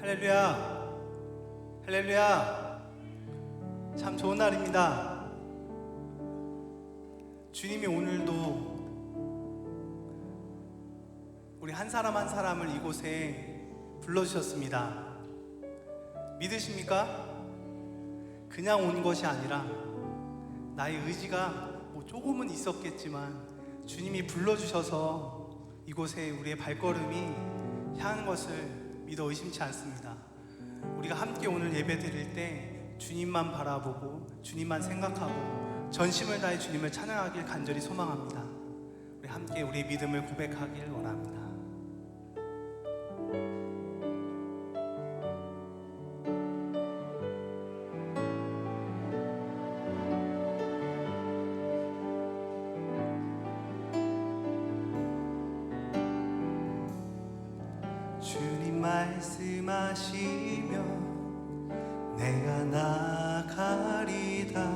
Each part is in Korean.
할렐루야, 할렐루야. 참 좋은 날입니다. 주님이 오늘도 우리 한 사람 한 사람을 이곳에 불러주셨습니다. 믿으십니까? 그냥 온 것이 아니라 나의 의지가 조금은 있었겠지만 주님이 불러주셔서 이곳에 우리의 발걸음이 향한 것을 믿어 의심치 않습니다. 우리가 함께 오늘 예배 드릴 때 주님만 바라보고 주님만 생각하고 전심을 다해 주님을 찬양하길 간절히 소망합니다. 우리 함께 우리의 믿음을 고백하길 원합니다. 주님 말씀하시며 내가 나가리다.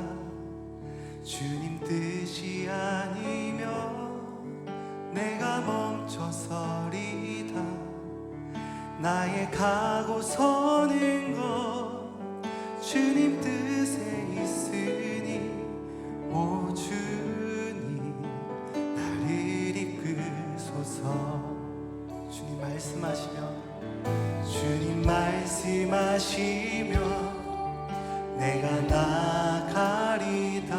주님 뜻이 아니면 내가 멈춰서리다. 나의 가고 서는 것 주님 뜻에 있으니 오 주님 나를 이끄소서. 주님 말씀하시며 내가 나가리다.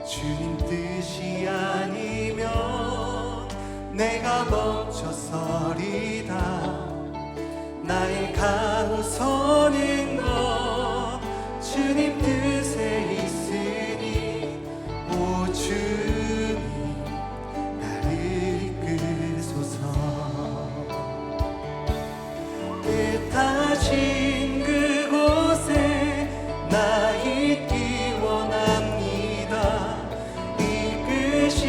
주님 뜻이 아니면 내가 멈춰서리다. 나의 가고 서는 것 주님 뜻에 있으니 오 주님 나를 이끄소서. 뜻하신 그곳에 나 있기 원합니다. 이끄시는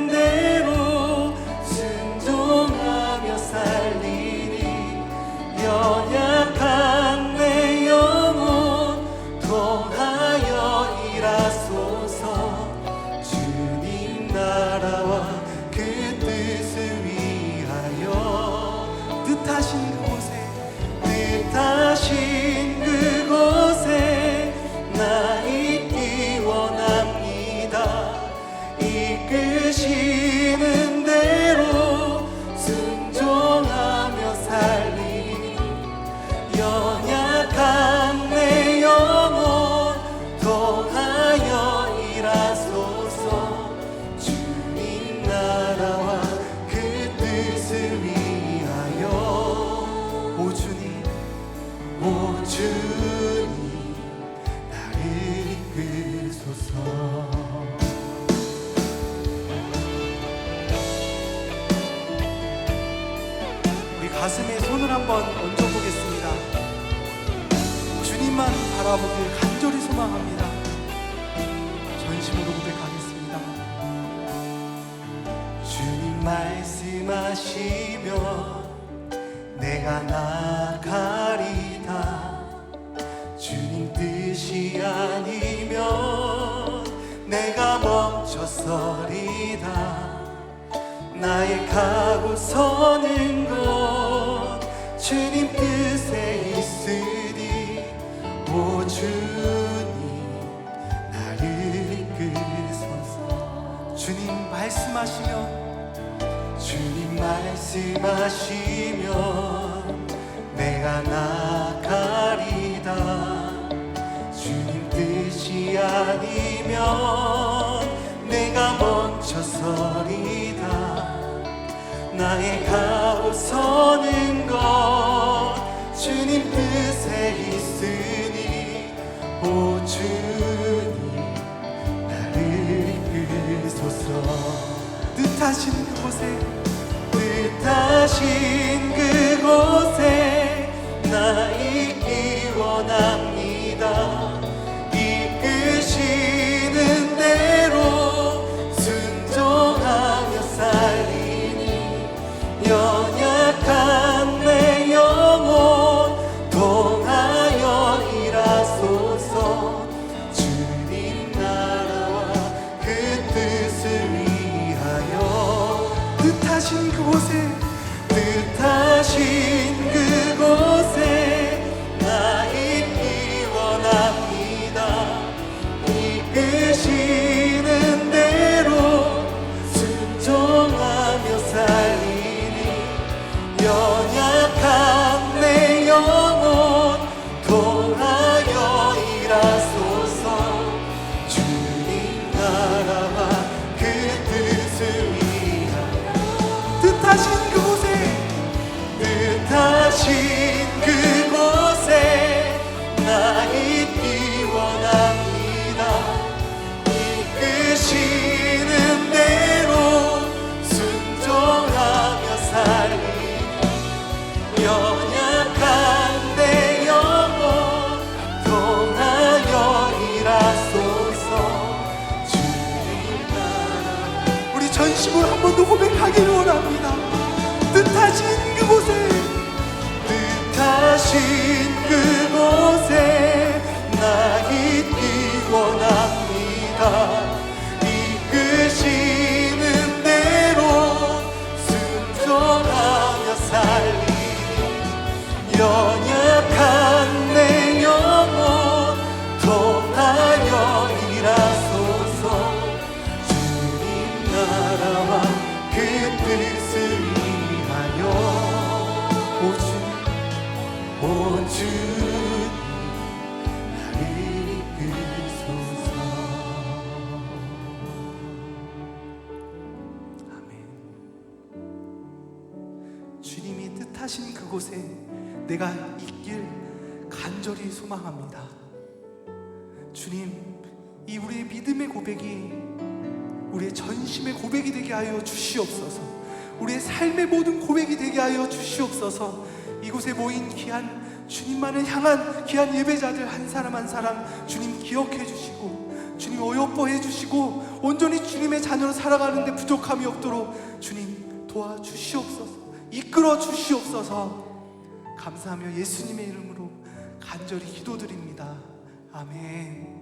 대로 순종하며 살리니 연약한 내 영혼 통하여 일하소서. 주님 나라와 그 뜻을 위하여 뜻하신 그곳에 나 있기 원합니다. 이끄시는 대로 순종하며 살리니 연약한 내 영혼 통하여 일하소서. 주님 나라와 그 뜻을 위하여 오 주님 나를 이끄소서. 우리 가슴에 손을 한번 얹어보겠습니다. 주님만 바라보길 간절히 소망합니다. 전심으로 고백하겠습니다. 주님 말씀하시며 내가 나가리다. 주님 뜻이 아니면 내가 멈춰서리다. 나의 가고 서는 것 주님 뜻에 있으니 오 주님 나를 이끄소서. 주님 말씀하시면 내가 나가리다. 주님 뜻이 아니면 내가 멈춰서리다. 나의 가고 서는 것 주님 뜻에 있으니 오 주님 나를 이끄소서. 뜻하신 그곳에 나 있기 원합니다. 이끄시는 대로 순종하며 살리니 연약한 내 영혼 통하여 일하소서. 주님 나라와 그 뜻을 위하여 뜻하신 그곳에 뜻하신 그 뜻하신 그곳에 나 있기 원합니다. 이끄시는 대로 순종하며 살리 연약한 내 영혼 통하여 일하소서. 주님 나라 우리 전심으로 한 번 더 고백하기를 원합니다. 뜻하신 그곳에 나 있기 원합니다. 이끄시는 대로 순종하며 살리 연약한 내 영혼 통하여 일하소서. 주님 나라와 그 뜻을 위하여 온 주님 나를 이끄소서. 아멘. 주님이 뜻하신 그곳에 내가 있길 간절히 소망합니다. 주님, 이 우리의 믿음의 고백이 우리의 전심의 고백이 되게 하여 주시옵소서. 우리의 삶의 모든 고백이 되게 하여 주시옵소서. 이곳에 모인 귀한 주님만을 향한 귀한 예배자들 한 사람 한 사람 주님 기억해 주시고 주님 어여뻐해 주시고 온전히 주님의 자녀로 살아가는데 부족함이 없도록 주님 도와주시옵소서. 이끌어 주시옵소서. 감사하며 예수님의 이름으로 간절히 기도드립니다. 아멘.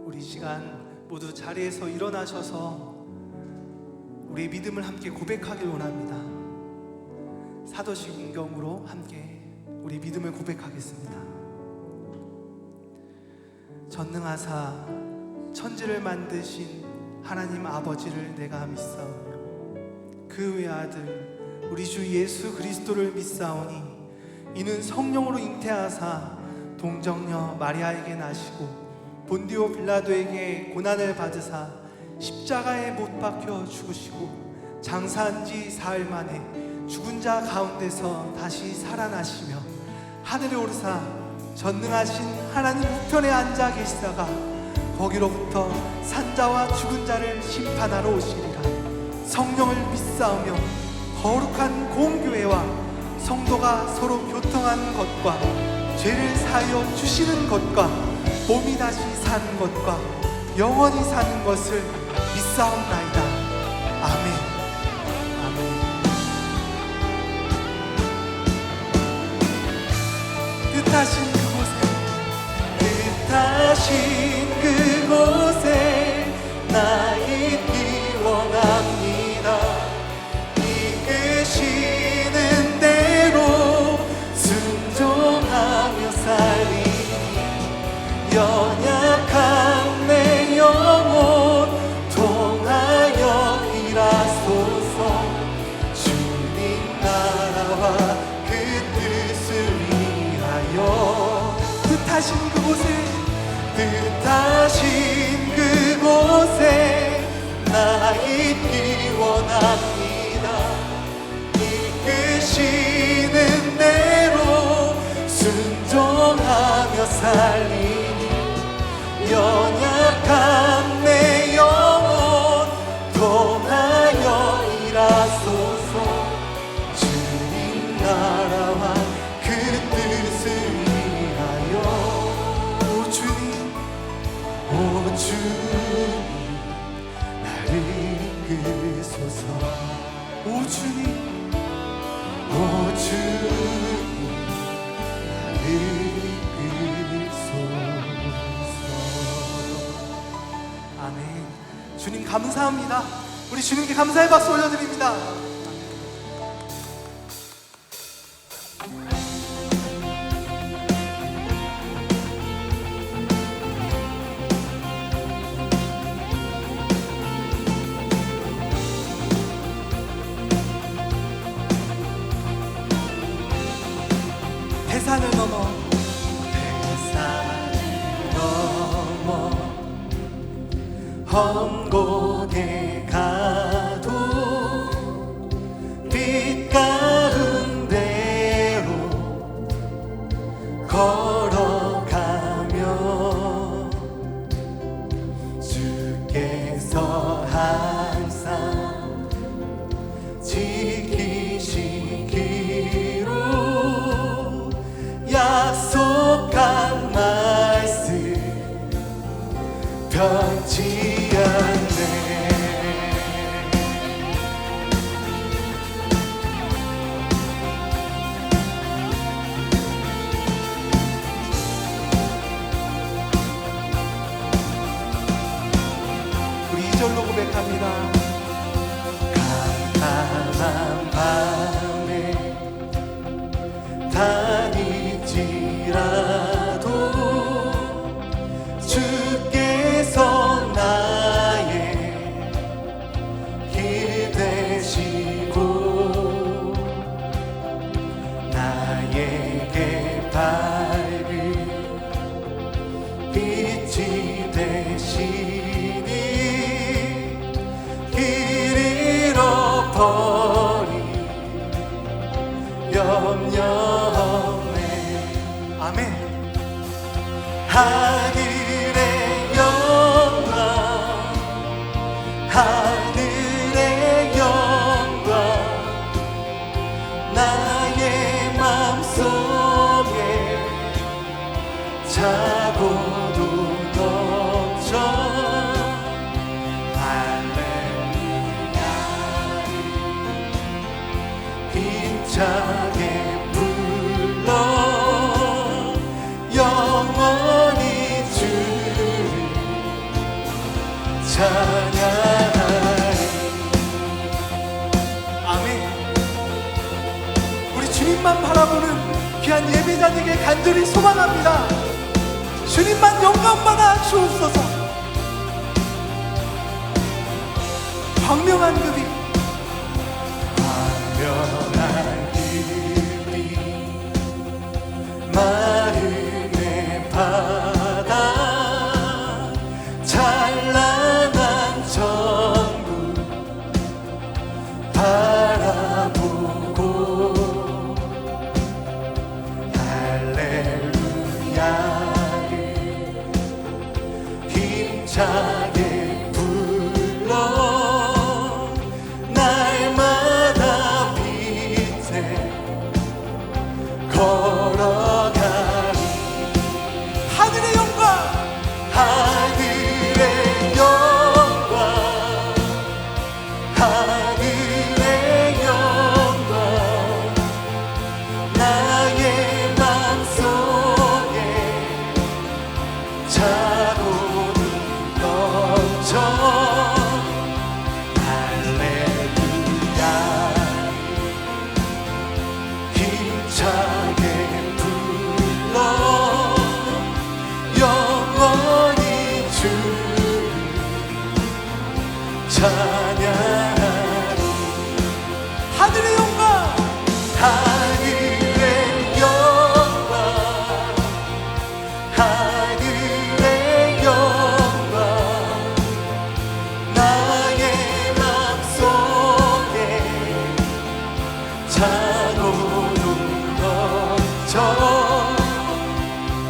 우리 이 시간 모두 자리에서 일어나셔서 우리의 믿음을 함께 고백하길 원합니다. 사도신경으로 함께 우리 믿음을 고백하겠습니다. 전능하사 천지를 만드신 하나님 아버지를 내가 믿사오며 그 외아들 우리 주 예수 그리스도를 믿사오니 이는 성령으로 잉태하사 동정녀 마리아에게 나시고 본디오 빌라도에게 고난을 받으사 십자가에 못 박혀 죽으시고 장사한 지 사흘 만에 죽은 자 가운데서 다시 살아나시며 하늘에 오르사 전능하신 하나님 우편에 앉아 계시다가 거기로부터 산자와 죽은 자를 심판하러 오시리라. 성령을 믿사오며 거룩한 공교회와 성도가 서로 교통하는 것과 죄를 사하여 주시는 것과 몸이 다시 사는 것과 영원히 사는 것을 믿사옵나이다. 아멘. 아멘. 뜻하신 그곳에 나 있기 원합니다. 이끄시는 대로 순종하며 살리 연약한 내 영혼 통하여 일하소서. 주님 나라와 그 뜻을 위하여 뜻하신 그곳에 나 있기 원합니다. 이끄시는 대로 순종하며 살리니 연약한 내 영혼 통하여 일하소서. 주님 나라와 그 뜻을 위하여 오 주님 나를 이끄소서. 오 주님 나를 이끄소서. 아멘. 주님 감사합니다. 우리 주님께 감사의 박수 올려드립니다. 대산을 넘어 먼 곳에 가도 빛 가운데로 걸어가며 주께서 항상 지키시기로 약속한 말씀 변치 않네. 우리 2절로 고백합니다. 캄캄한 밤에 다닐지라도 주께서 나의 길 되시고 나에게 밝은 빛이 되시니 길 잃어버린 염려 없네. 아멘. 하늘의 영광 하늘의 영광 나의 맘속에 차고도 넘쳐 할렐루야를 힘차게 불러 영원히 주를 찬양하리. 아멘. 우리 주님만 바라보는 귀한 예배자에게 간절히 소망합니다. 주님만 영광 받아 주옵소서. 광명한 급이 광명한 길이 마음의 바다 찬란한 천국 바라보고 할렐루야를 힘차게 불러 날마다 빛에 걸어가리. 하늘의 영광 하늘의 영광 하늘의 영광 나의 맘속에 차고도 넘쳐 할렐루야 힘차게 불러 영원히 주를 찬양하리. 하늘의 영광 하늘의 영광 하늘의 영광 나의 맘속에 차고도 넘쳐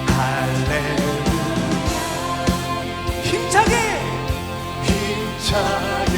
할렐루야 힘차게 힘차게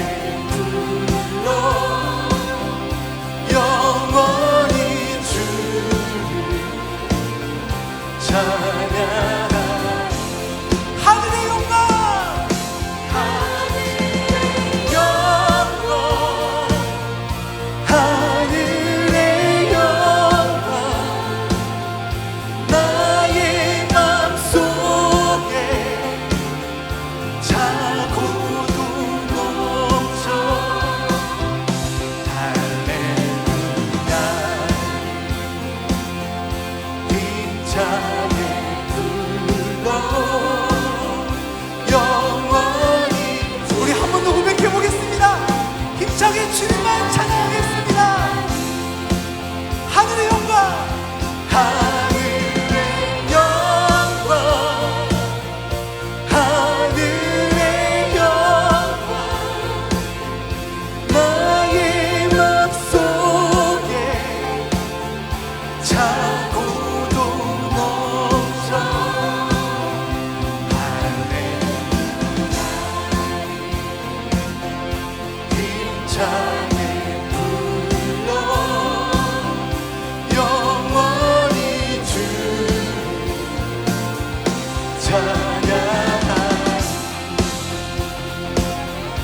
찬양하리.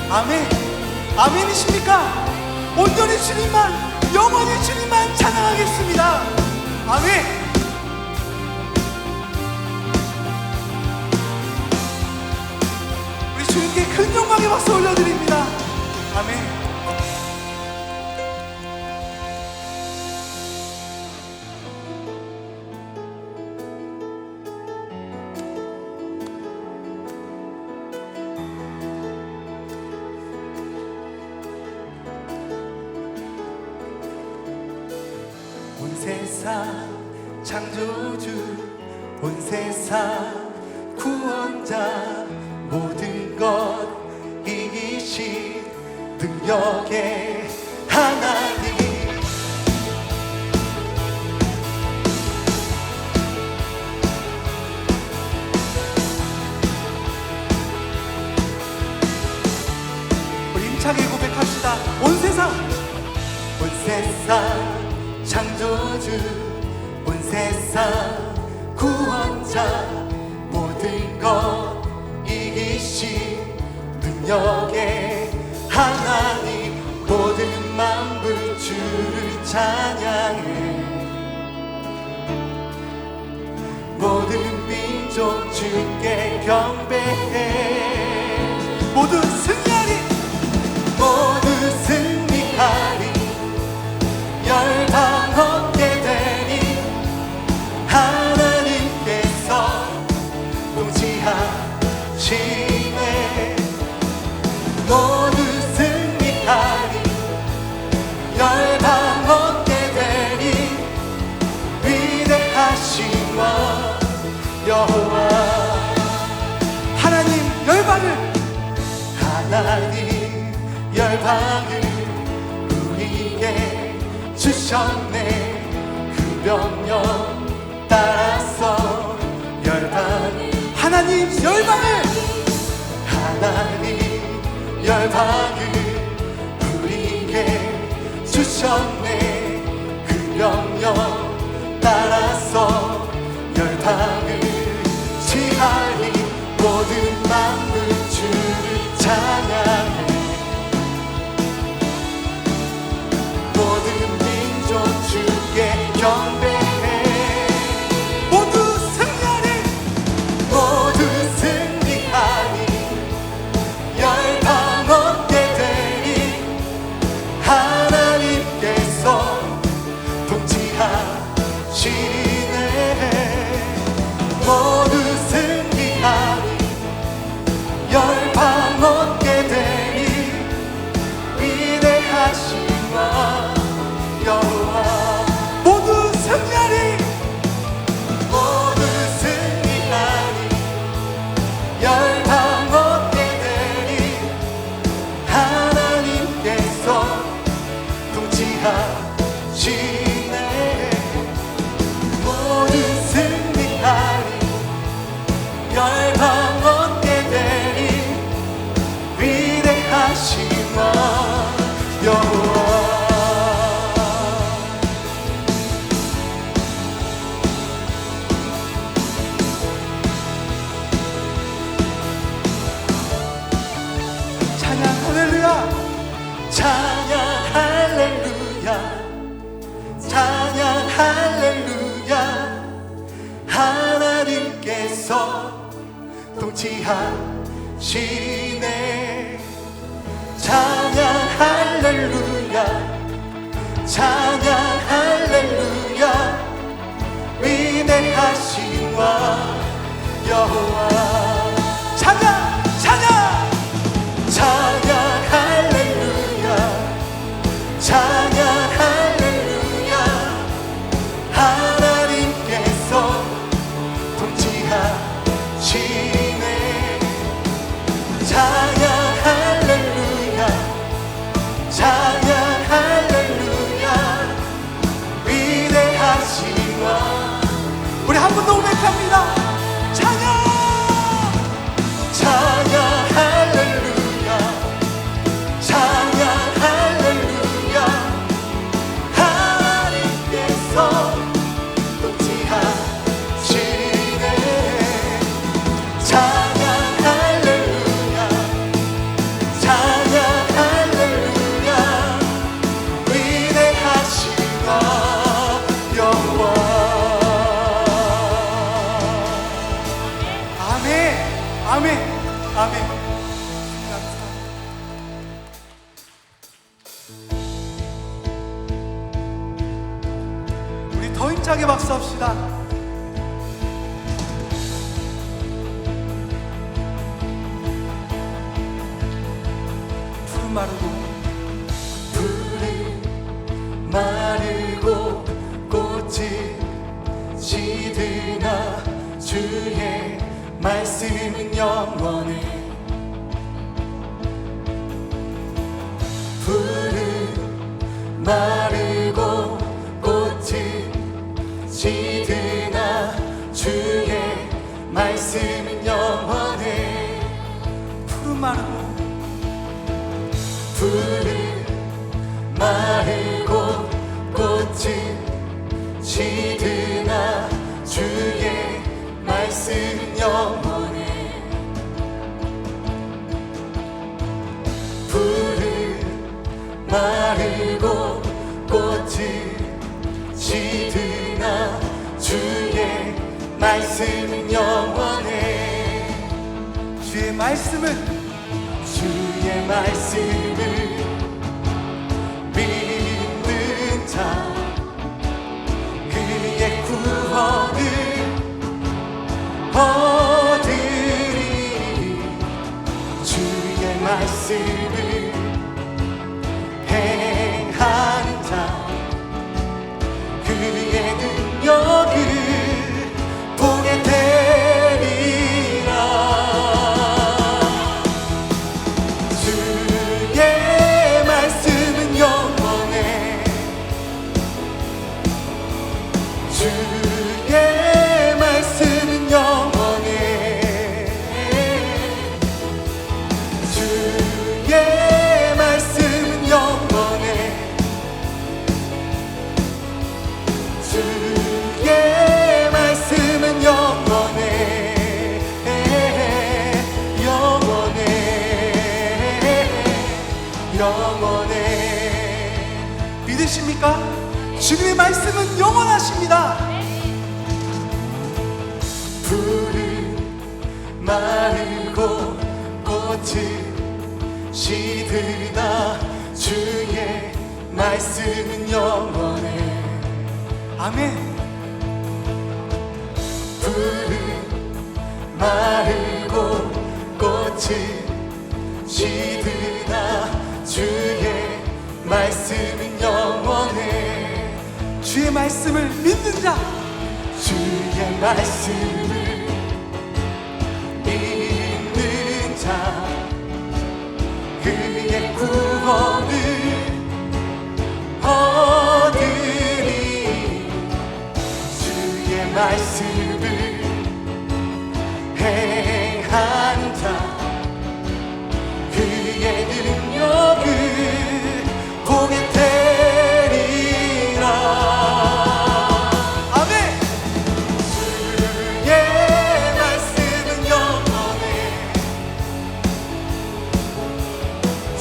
아멘. 아멘이십니까? 온전히 주님만, 영원히 주님만 찬양하겠습니다. 아멘. 우리 주님께 큰 영광의 박수 올려드립니다. 아멘. 온 세상 창조주, 온 세상 구원자, 모든 것 이기신 능력의 하나님. 우리 힘차게 고백합시다. 온 세상, 온 세상 창조주, 온 세상 구원자, 모든 것 이기신 능력의 하나님. 모든 만물 주를 찬양해. 모든 민족 주께 경배해. 모두 승리하리. 모두 승리하리. 열방 얻게 되니 하나님께서 통치하시네. 모두 승리하리. 열방 얻게 되니 위대하신 왕 여호와. 하나님 열방을, 하나님 열방을 우리에게 주셨네. 그 명령 따라서 열방을, 하나님 열방을, 하나님 열방을 우리에게 주셨네. 그 명령 따라서 열방을 지하리. 모든 만물 주를 찬양해. 모든 민족 주께 경배해. 모두 승리하리. 모두 승리하리. 열방 얻게 되니 하나님께서 통치하시네. 모두 승리하리. 열방 얻게 되니 위대하신 왕 여호와. 모두 승리하리. 모두 승리하리. 열방 얻게 되니 하나님께서 통치하시네. 모두 승리하리. 열방 얻게 되니 위대하신 왕 여호와. 찬양 할렐루야. 찬양 할렐루야. 찬양 할렐루야. 하나님께서 통치하시네. 찬양 할렐루야. 찬양 할렐루야. 위대하신 왕 여호와. 찬양, 찬양. 찬양 할렐루야. 찬양 할렐루야. 하나님께서 통치하시네. 찬양 할렐루야. 찬양 할렐루야. 위대하신 왕. 우리 한 번 더 고백합니다. 찬양. 아멘. 아멘. 감사합니다. 우리 더 힘차게 박수합시다. 푸른 마르고 마르고 꽃이 시드나 주의 말씀은 영원해. 푸른 마르고 꽃이 시드나 주의 말씀은 영원해. 푸른 마르고 푸른 마르고 꽃이 시드나 주의 말씀은 영원해. 푸른 마르고 꽃이 시드나 주의 말씀은 영원해. 주의 말씀은 주의 말씀을 믿는 자 그의 구원을 얻으리. 주의 말씀을 행하는 자 그의 능력을 보게 되리라. 주의 말씀은 영원해. 주의 말씀은 영원해. 주의 말씀은 영원해. 주의 말씀은 영원해. 영원해. 영원해. 믿으십니까? 주님의 말씀은 영원하십니다. 푸른 마르고 꽃이 시드나 주의 말씀은 영원해. 아멘. 푸른 마르고 꽃이 시드나 주의 말씀은 영원해. 주의 말씀을 믿는 자 주의 말씀을 믿는 자 그의 구원을 얻으리. 주의 말씀을 행하는 자 그의 능력을 보게 되리라. 아멘. 주의 말씀은 영원해.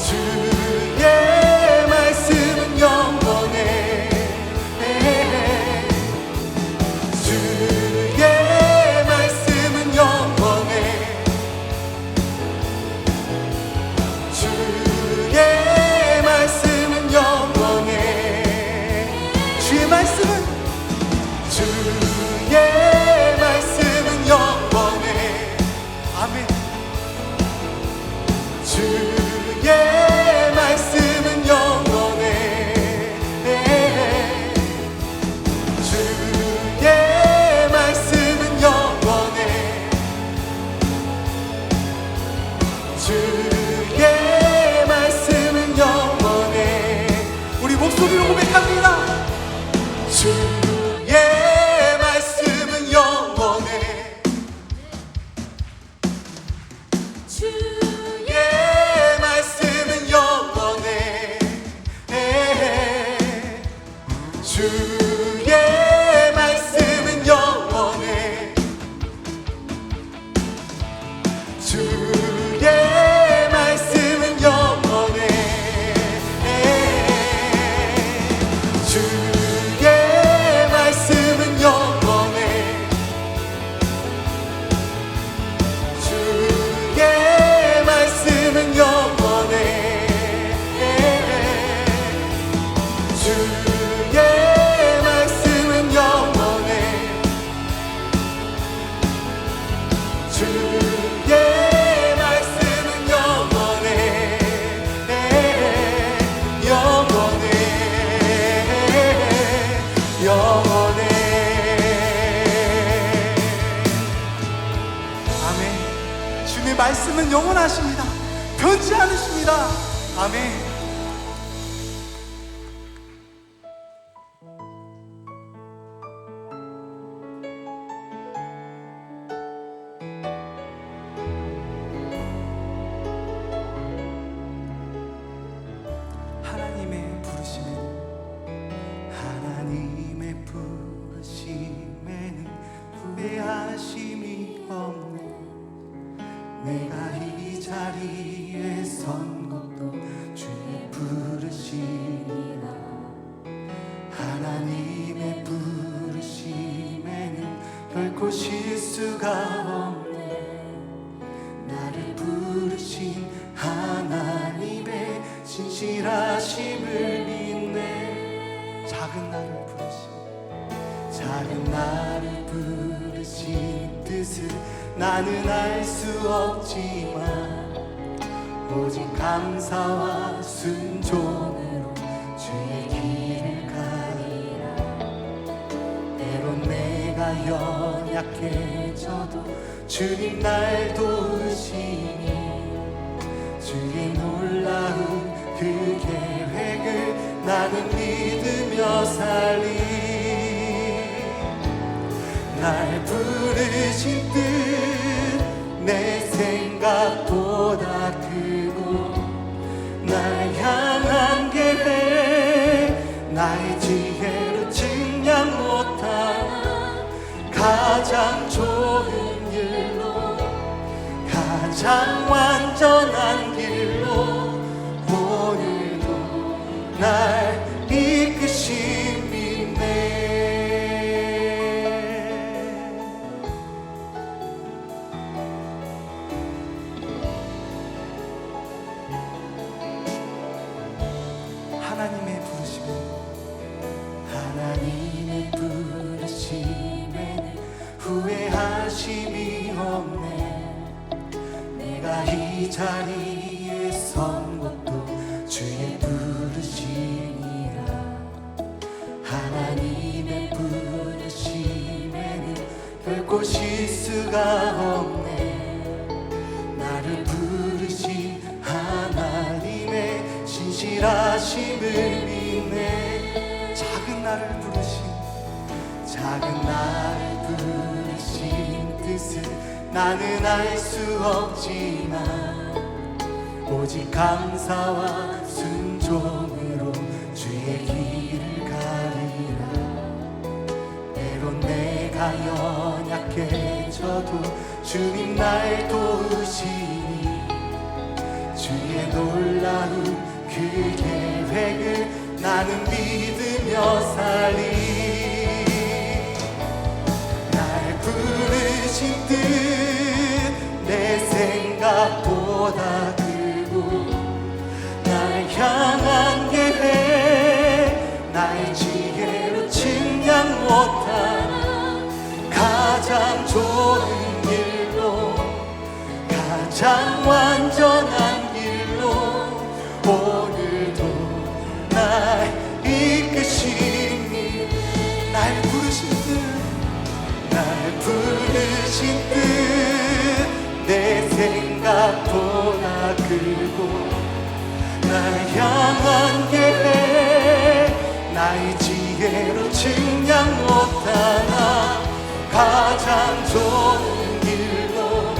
주의 말씀은 영원해. 주의 말씀은 영원해. 주의 말씀은 영원해. 주의 말씀은 주의 말씀은 영원해. 아멘. 주의 말씀은 영원해. 주의 말씀은 영원해. 주의 말씀은 영원해. 우리 목소리로 고백합니다. 주의 말씀은 영원해. 주의 말씀은 영원해. 주의 말씀은 영원해. 주의 말씀은 영원해. 주의 말씀은 영원해. 주의 주의 말씀은 영원해 영원해 영원해. 아멘. 주님의 말씀은 영원하십니다. 변치 않으십니다. 아멘. 하나님의 부르심에는 후회하심이 없네. 내가 이 자리에 선 것도 주의 부르심이라. 하나님의 부르심에는 결코 실수가 없네. 나를 부르신 하나님의 신실하심을 믿네. 작은 나를 부르신 뜻을 나는 알 수 없지만 오직 감사와 순종으로 주의 길을 가리라. 때론 내가 연약해져도 주님 날 도우시니 주의 놀라운 그 계획을 나는 믿으며 살리. 날 부르신 뜻 내 생각보다 크고 날 향한 계획 나의 지혜로 측량 못한 가장 좋은 길로 가장 완전한 길로 오늘도 날 이끄심이네. 하나님의 부르심에는 후회하심이 없네. 내가 이 자리에 선 것도 주의 부르심이라. 하나님의 부르심에는 결코 실수가 없네. 나를 부르신 하나님의 신실하심을 믿네. 작은 나를 부르신 뜻을 나는 알 수 없지만 오직 감사와 순종으로 주의 길을 가리라. 때론 내가 연약해져도 주님 날 도우시니 주의 놀라운 그 계획을 나는 믿으며 살리. 날 부르신 뜻 내 생각보다 크고 날 향한 계획 나의 지혜로 측량 못한 가장 좋은 길로 가장 완전한 길로 오늘도 날 이끄시니. 날 부르신 뜻 내 생각보다 크고 날 향한 계획 나의 지혜로 측량 못하나 가장 좋은 길로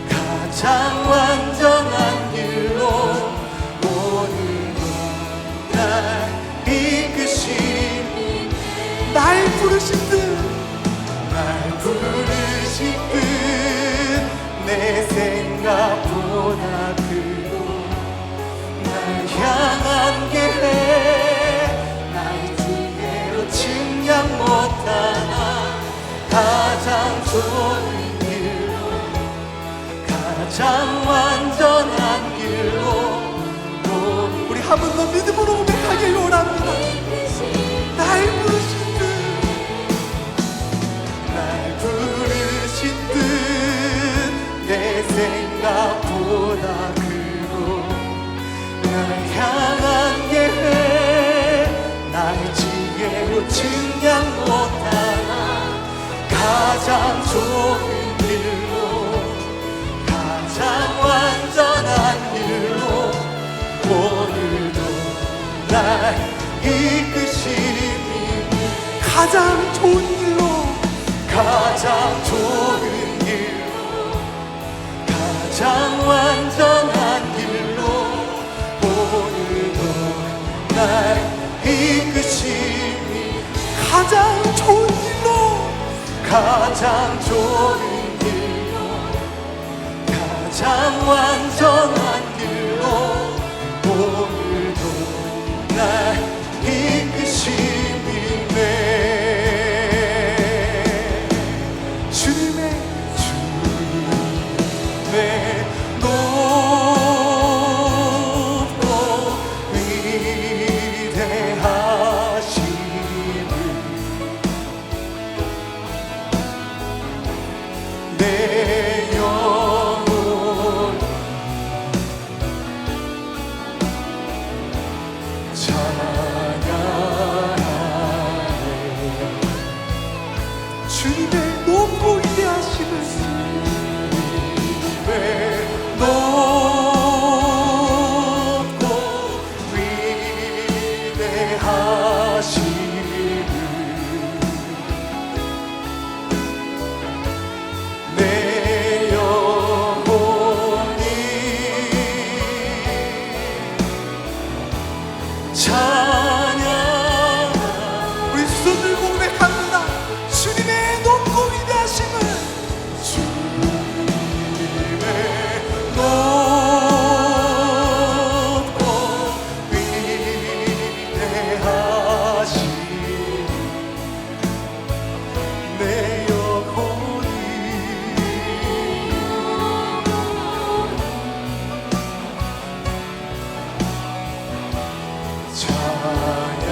가장 완전한 길로 오늘도 날 이끄시니. 날 부르신 뜻 내 생각보다 크고 날 향한 계획 나의 지혜로 측량 못하나 가장 좋은 길로 가장 완전한 길로. 우리 한 번 더 믿음으로 고백하길 원합니다. 날 부르신 뜻 가장 좋은 길로 가장 완전한 길로 오늘도 날 이끄시니 가장 좋은 길로 가장 좋은 길로 가장 완전한 길로 오늘도 날 이끄시니 가장 좋은 길로 가장 좋은 길로 가장 완전한 길로 오늘도 날 이끄시니 주님의 높고 위대하심을 내 영혼 찬양하네. 주님의 높고 위대하심을 높고 위대하심을 내 영혼이 찬양하네. 우리 손을 고백합니다. 주님의 높고 위대하심을 높고 위대하신 내 영혼이 찬양하네.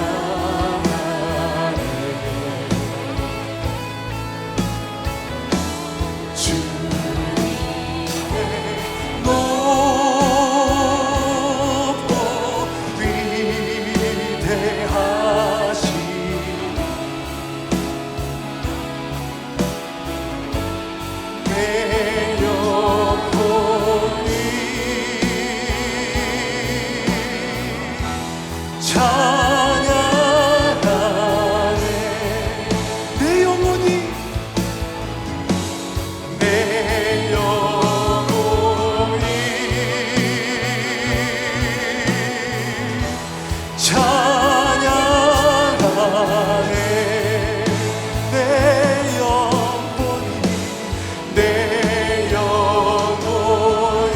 높고 위대하신 내 영혼이 찬양하네. 내 영혼이 내 영혼이 찬양하네. 내 영혼이 내 영혼이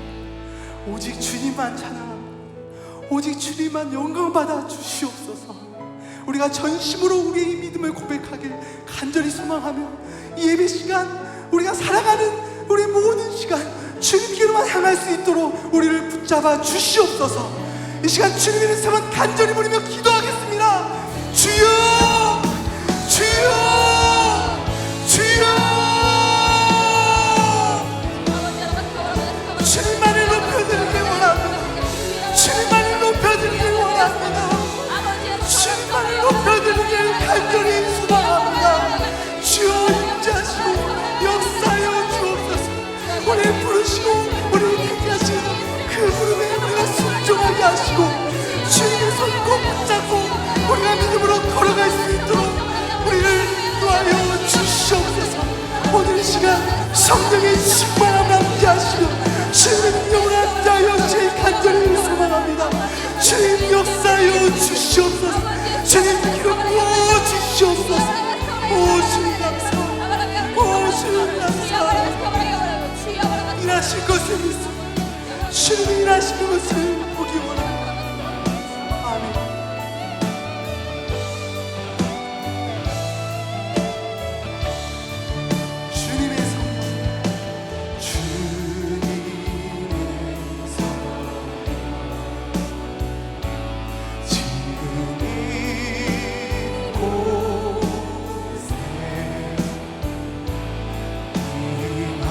찬양하네. 오직 주님만 찬양합니다. 오직 주님만 영광 받아 주시옵소서. 우리가 전심으로 우리의 믿음을 고백하길 간절히 소망하며 이 예배 시간 우리가 살아가는 우리 모든 시간 주님께로만 향할 수 있도록 우리를 붙잡아 주시옵소서. 이 시간 주님의 이름만 간절히 부르며 기도하겠습니다. 주여, 주여, 주여. 주님만을 높여드리길 원합니다. 주님만을 높여드리길 원합니다. 주님만을 높여드리길 간절히 소망합니다. 주여 임재하시고 역사하여 주옵소서. 우리를 부르시고 우리를 택하신 그 부름에 우리가 순종하게 하시고 주님의 손 꼭 붙잡고 우리가 믿음으로 걸어갈 수 있도록 우리를 인도하여 주시옵소서. 오늘 이 시간 성령의 충만함을 함께하시고 주님의 능력을 함께하여 주의 간절히 소망합니다. 주님 역사하여 주시옵소서. 주님 기름 부어 주시옵소서. 오 주님 감사합니다. 오 주님 감사합니다. 일하실 것을 믿습니다. 주님이 일하시는 것을 보기 원합니다. 아멘. 주님의 성령, 주님의 사랑 지금 이곳에 임하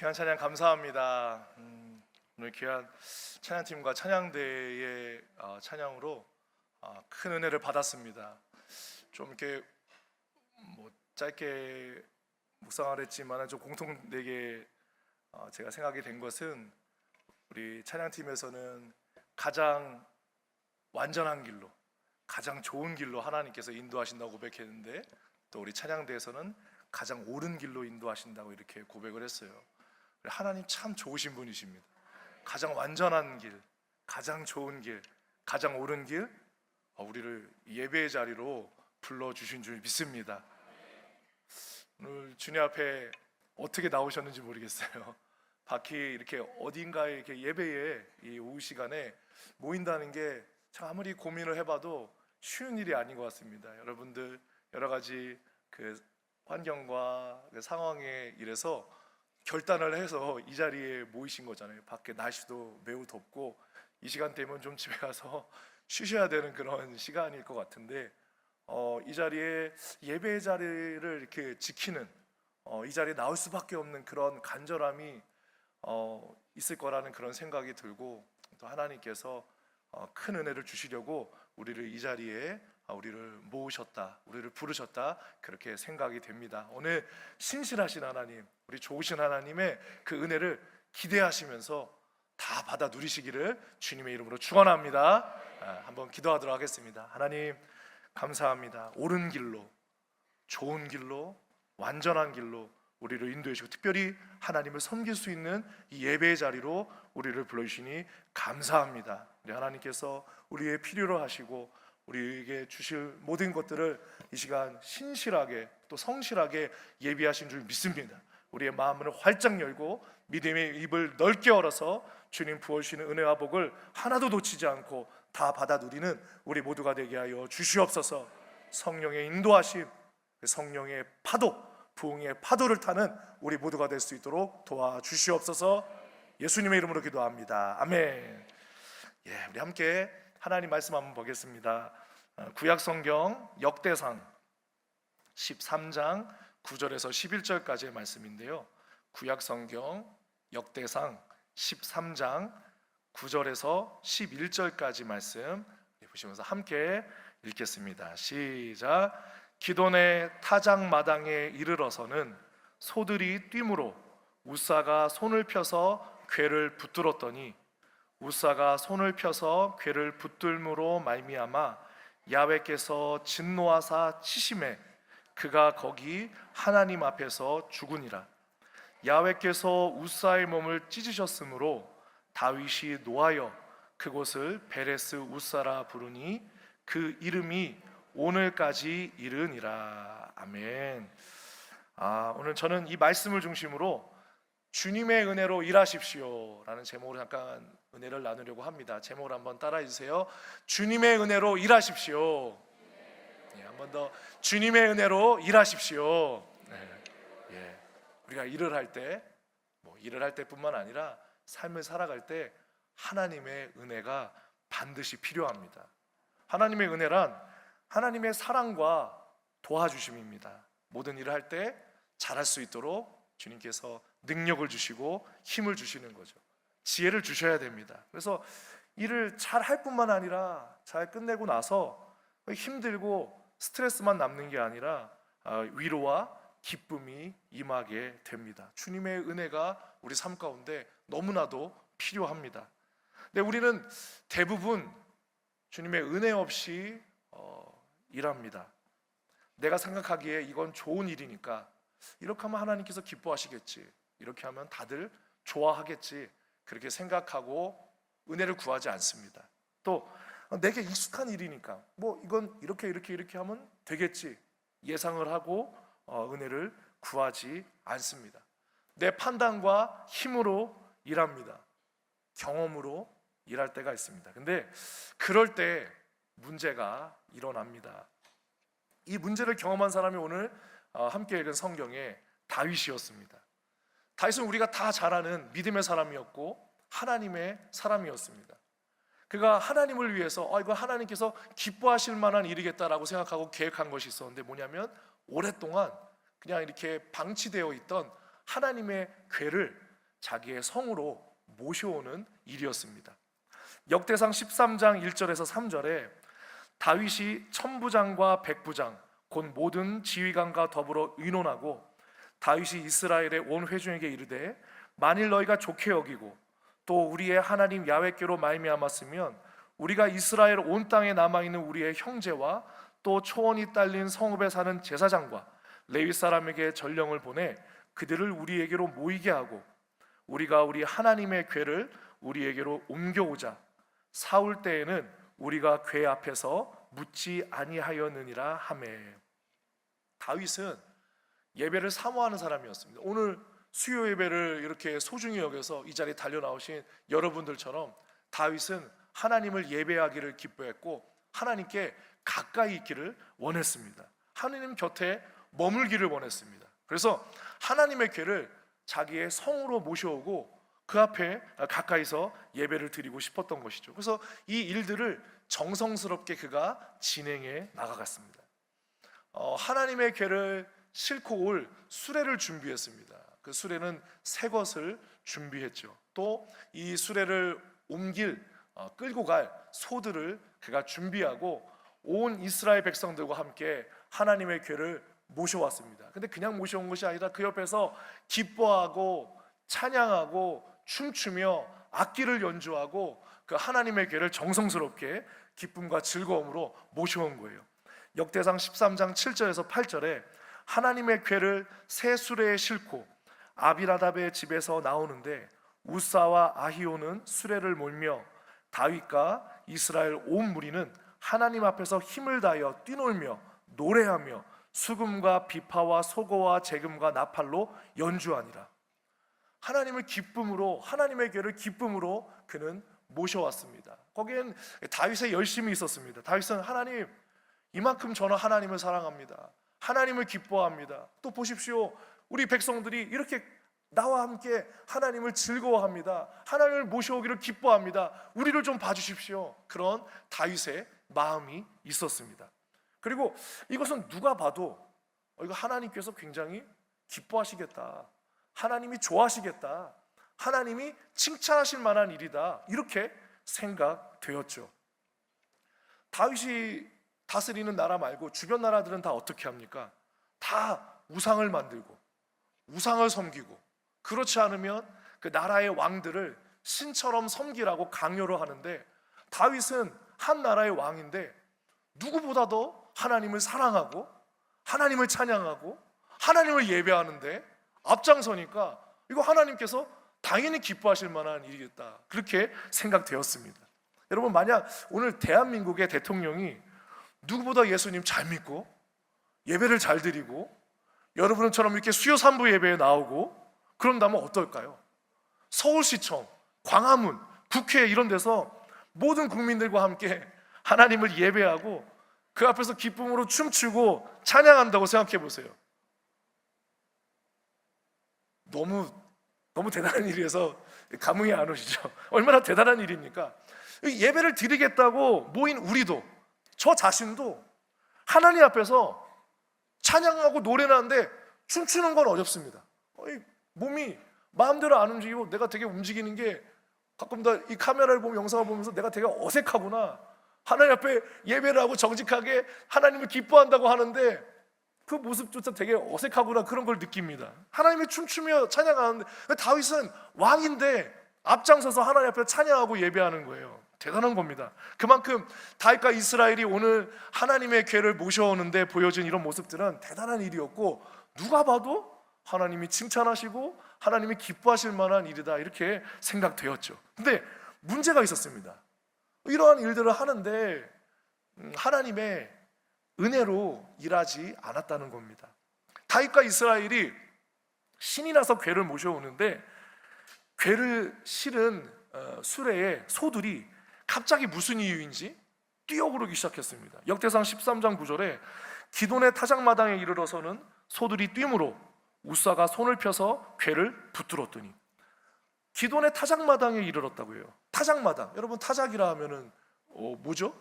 귀한 찬양 감사합니다. 오늘 귀한 찬양팀과 찬양대의 찬양으로 큰 은혜를 받았습니다. 좀 이렇게 뭐 짧게 묵상을 했지만 좀 공통되게 제가 생각이 된 것은 우리 찬양팀에서는 가장 완전한 길로, 가장 좋은 길로 하나님께서 인도하신다고 고백했는데, 또 우리 찬양대에서는 가장 옳은 길로 인도하신다고 이렇게 고백을 했어요. 하나님 참 좋으신 분이십니다. 가장 완전한 길, 가장 좋은 길, 가장 옳은 길, 우리를 예배의 자리로 불러주신 줄 믿습니다. 오늘 주님 앞에 어떻게 나오셨는지 모르겠어요. 밖이 이렇게 어딘가에 이렇게 예배에 이 오후 시간에 모인다는 게 참 아무리 고민을 해봐도 쉬운 일이 아닌 것 같습니다. 여러분들 여러 가지 그 환경과 그 상황에 이래서 결단을 해서 이 자리에 모이신 거잖아요. 밖에 날씨도 매우 덥고 이 시간 되면 좀 집에 가서 쉬셔야 되는 그런 시간일 것 같은데, 이 자리에 예배의 자리를 이렇게 지키는, 이 자리에 나올 수밖에 없는 그런 간절함이 있을 거라는 그런 생각이 들고, 또 하나님께서 큰 은혜를 주시려고 우리를 이 자리에 우리를 모으셨다, 우리를 부르셨다, 그렇게 생각이 됩니다. 오늘 신실하신 하나님, 우리 좋으신 하나님의 그 은혜를 기대하시면서 다 받아 누리시기를 주님의 이름으로 축원합니다. 한번 기도하도록 하겠습니다. 하나님 감사합니다. 옳은 길로, 좋은 길로, 완전한 길로 우리를 인도해 주시고, 특별히 하나님을 섬길 수 있는 이 예배의 자리로 우리를 불러주시니 감사합니다. 우리 하나님께서 우리의 필요로 하시고 우리에게 주실 모든 것들을 이 시간 신실하게 또 성실하게 예비하신 줄 믿습니다. 우리의 마음을 활짝 열고 믿음의 입을 넓게 열어서 주님 부어주시는 은혜와 복을 하나도 놓치지 않고 다 받아 누리는 우리 모두가 되게 하여 주시옵소서. 성령의 인도하심, 성령의 파도, 부흥의 파도를 타는 우리 모두가 될 수 있도록 도와주시옵소서. 예수님의 이름으로 기도합니다. 아멘. 예, 우리 함께 하나님 말씀 한번 보겠습니다. 구약 성경 역대상 13장 9절에서 11절까지의 말씀인데요. 구약 성경 역대상 13장 9절에서 11절까지 말씀 보시면서 함께 읽겠습니다. 시작. 기돈의 타작마당에 이르러서는 소들이 뛰므로 우사가 손을 펴서 궤를 붙들었더니 우사가 손을 펴서 궤를 붙들므로 말미암아 야훼께서 진노하사 치심에 그가 거기 하나님 앞에서 죽으니라. 야훼께서 우사의 몸을 찢으셨으므로 다윗이 노하여 그곳을 베레스 우사라 부르니 그 이름이 오늘까지 이르니라. 아멘. 오늘 저는 이 말씀을 중심으로 주님의 은혜로 일하십시오 라는 제목으로 잠깐 은혜를 나누려고 합니다. 제목을 한번 따라해 주세요. 주님의 은혜로 일하십시오. 한 번 더, 주님의 은혜로 일하십시오. 예. 우리가 일을 할 때, 일을 할 때뿐만 아니라 삶을 살아갈 때 하나님의 은혜가 반드시 필요합니다. 하나님의 은혜란 하나님의 사랑과 도와주심입니다. 모든 일을 할 때 잘할 수 있도록 주님께서 능력을 주시고 힘을 주시는 거죠. 지혜를 주셔야 됩니다. 그래서 일을 잘 할 뿐만 아니라 잘 끝내고 나서 힘들고 스트레스만 남는 게 아니라 위로와 기쁨이 임하게 됩니다. 주님의 은혜가 우리 삶 가운데 너무나도 필요합니다. 근데 우리는 대부분 주님의 은혜 없이 일합니다. 내가 생각하기에 이건 좋은 일이니까 이렇게 하면 하나님께서 기뻐하시겠지, 이렇게 하면 다들 좋아하겠지, 그렇게 생각하고 은혜를 구하지 않습니다. 또 내게 익숙한 일이니까 이건 이렇게 하면 되겠지 예상을 하고 은혜를 구하지 않습니다. 내 판단과 힘으로 일합니다. 경험으로 일할 때가 있습니다. 근데 그럴 때 문제가 일어납니다. 이 문제를 경험한 사람이 오늘 함께 읽은 성경에 다윗이었습니다. 다윗은 우리가 다 잘 아는 믿음의 사람이었고 하나님의 사람이었습니다. 그가 하나님을 위해서 이거 하나님께서 기뻐하실 만한 일이겠다라고 생각하고 계획한 것이 있었는데 뭐냐면 오랫동안 그냥 이렇게 방치되어 있던 하나님의 궤를 자기의 성으로 모셔오는 일이었습니다. 역대상 13장 1절에서 3절에 다윗이 천부장과 백부장 곧 모든 지휘관과 더불어 의논하고 다윗이 이스라엘의 온 회중에게 이르되 만일 너희가 좋게 여기고 또 우리의 하나님 야훼께로 말미암았으면 우리가 이스라엘 온 땅에 남아있는 우리의 형제와 또 초원이 딸린 성읍에 사는 제사장과 레위 사람에게 전령을 보내 그들을 우리에게로 모이게 하고 우리가 우리 하나님의 궤를 우리에게로 옮겨오자. 사울 때에는 우리가 궤 앞에서 묻지 아니하였느니라 하매. 다윗은 예배를 사모하는 사람이었습니다. 오늘 수요 예배를 이렇게 소중히 여겨서 이 자리에 달려 나오신 여러분들처럼 다윗은 하나님을 예배하기를 기뻐했고 하나님께 가까이 있기를 원했습니다. 하나님 곁에 머물기를 원했습니다. 그래서 하나님의 궤를 자기의 성으로 모셔오고 그 앞에 가까이서 예배를 드리고 싶었던 것이죠. 그래서 이 일들을 정성스럽게 그가 진행해 나가갔습니다. 하나님의 궤를 싣고 올 수레를 준비했습니다. 그 수레는 새 것을 준비했죠. 또 이 수레를 옮길 끌고 갈 소들을 그가 준비하고 온 이스라엘 백성들과 함께 하나님의 궤를 모셔왔습니다. 근데 그냥 모셔온 것이 아니라 그 옆에서 기뻐하고 찬양하고 춤추며 악기를 연주하고 그 하나님의 궤를 정성스럽게 기쁨과 즐거움으로 모셔온 거예요. 역대상 13장 7절에서 8절에 하나님의 궤를 새 수레에 싣고 아비나답의 집에서 나오는데 우사와 아히오는 수레를 몰며 다윗과 이스라엘 온 무리는 하나님 앞에서 힘을 다하여 뛰놀며 노래하며 수금과 비파와 소고와 재금과 나팔로 연주하니라. 하나님을 기쁨으로, 하나님의 궤를 기쁨으로 그는 모셔왔습니다. 거기엔 다윗의 열심이 있었습니다. 다윗은 하나님, 이만큼 저는 하나님을 사랑합니다. 하나님을 기뻐합니다. 또 보십시오. 우리 백성들이 이렇게 나와 함께 하나님을 즐거워합니다. 하나님을 모셔오기를 기뻐합니다. 우리를 좀 봐주십시오. 그런 다윗의 마음이 있었습니다. 그리고 이것은 누가 봐도 이거 하나님께서 굉장히 기뻐하시겠다, 하나님이 좋아하시겠다, 하나님이 칭찬하실 만한 일이다, 이렇게 생각되었죠. 다윗이 다스리는 나라 말고 주변 나라들은 다 어떻게 합니까? 다 우상을 만들고 우상을 섬기고, 그렇지 않으면 그 나라의 왕들을 신처럼 섬기라고 강요를 하는데, 다윗은 한 나라의 왕인데 누구보다도 하나님을 사랑하고 하나님을 찬양하고 하나님을 예배하는데 앞장서니까 이거 하나님께서 당연히 기뻐하실 만한 일이겠다, 그렇게 생각되었습니다. 여러분, 만약 오늘 대한민국의 대통령이 누구보다 예수님 잘 믿고 예배를 잘 드리고 여러분처럼 이렇게 수요 삼부 예배에 나오고 그런다면 어떨까요? 서울시청, 광화문, 국회 이런 데서 모든 국민들과 함께 하나님을 예배하고 그 앞에서 기쁨으로 춤추고 찬양한다고 생각해 보세요. 너무 대단한 일이어서 감흥이 안 오시죠? 얼마나 대단한 일입니까? 예배를 드리겠다고 모인 우리도, 저 자신도 하나님 앞에서 찬양하고 노래는 하는데 춤추는 건 어렵습니다. 몸이 마음대로 안 움직이고 내가 되게 움직이는 게 가끔 이 카메라를 보면, 영상을 보면서 내가 되게 어색하구나, 하나님 앞에 예배를 하고 정직하게 하나님을 기뻐한다고 하는데 그 모습조차 되게 어색하구나, 그런 걸 느낍니다. 하나님이 춤추며 찬양하는데, 다윗은 왕인데 앞장서서 하나님 앞에 찬양하고 예배하는 거예요. 대단한 겁니다. 그만큼 다윗과 이스라엘이 오늘 하나님의 궤를 모셔오는데 보여준 이런 모습들은 대단한 일이었고, 누가 봐도 하나님이 칭찬하시고 하나님이 기뻐하실 만한 일이다, 이렇게 생각되었죠. 근데 문제가 있었습니다. 이러한 일들을 하는데 하나님의 은혜로 일하지 않았다는 겁니다. 다윗과 이스라엘이 신이 나서 궤를 모셔오는데 궤를 실은 수레에 소들이 갑자기 무슨 이유인지 뛰어오르기 시작했습니다. 역대상 13장 9절에 기돈의 타작마당에 이르러서는 소들이 뛰므로 우사가 손을 펴서 궤를 붙들었더니, 기돈의 타작마당에 이르렀다고 해요. 타작마당, 여러분 타작이라 하면은 뭐죠?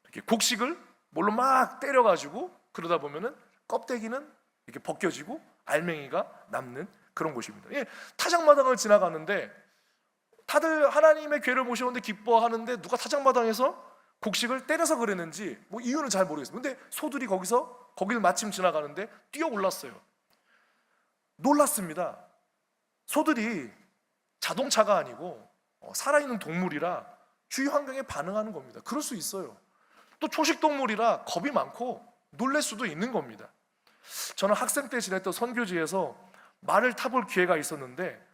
이렇게 곡식을 뭘로 막 때려가지고 그러다 보면은 껍데기는 이렇게 벗겨지고 알맹이가 남는 그런 곳입니다. 타작마당을 지나가는데 다들 하나님의 궤를 모셔오는데 기뻐하는데 누가 타작마당에서 곡식을 때려서 그랬는지 뭐 이유는 잘 모르겠어요. 근데 소들이 거기를 마침 지나가는데 뛰어 올랐어요. 놀랐습니다. 소들이 자동차가 아니고 살아있는 동물이라 주위 환경에 반응하는 겁니다. 그럴 수 있어요. 또 초식동물이라 겁이 많고 놀랄 수도 있는 겁니다. 저는 학생 때 지냈던 선교지에서 말을 타볼 기회가 있었는데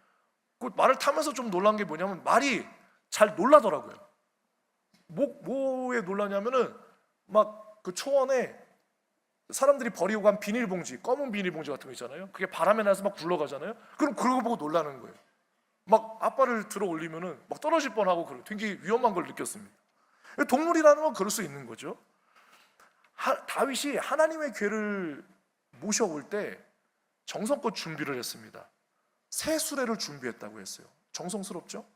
그 말을 타면서 좀 놀란 게 뭐냐면 말이 잘 놀라더라고요. 뭐에 놀라냐면은 막 그 초원에 사람들이 버리고 간 비닐봉지, 검은 비닐봉지 같은 거 있잖아요. 그게 바람에 나서 막 굴러가잖아요. 그럼 그거 보고 놀라는 거예요. 막 앞발을 들어 올리면은 막 떨어질 뻔하고 그래요. 굉장히 위험한 걸 느꼈습니다. 동물이라는 건 그럴 수 있는 거죠. 다윗이 하나님의 궤를 모셔올 때 정성껏 준비를 했습니다. 새 수레를 준비했다고 했어요. 정성스럽죠?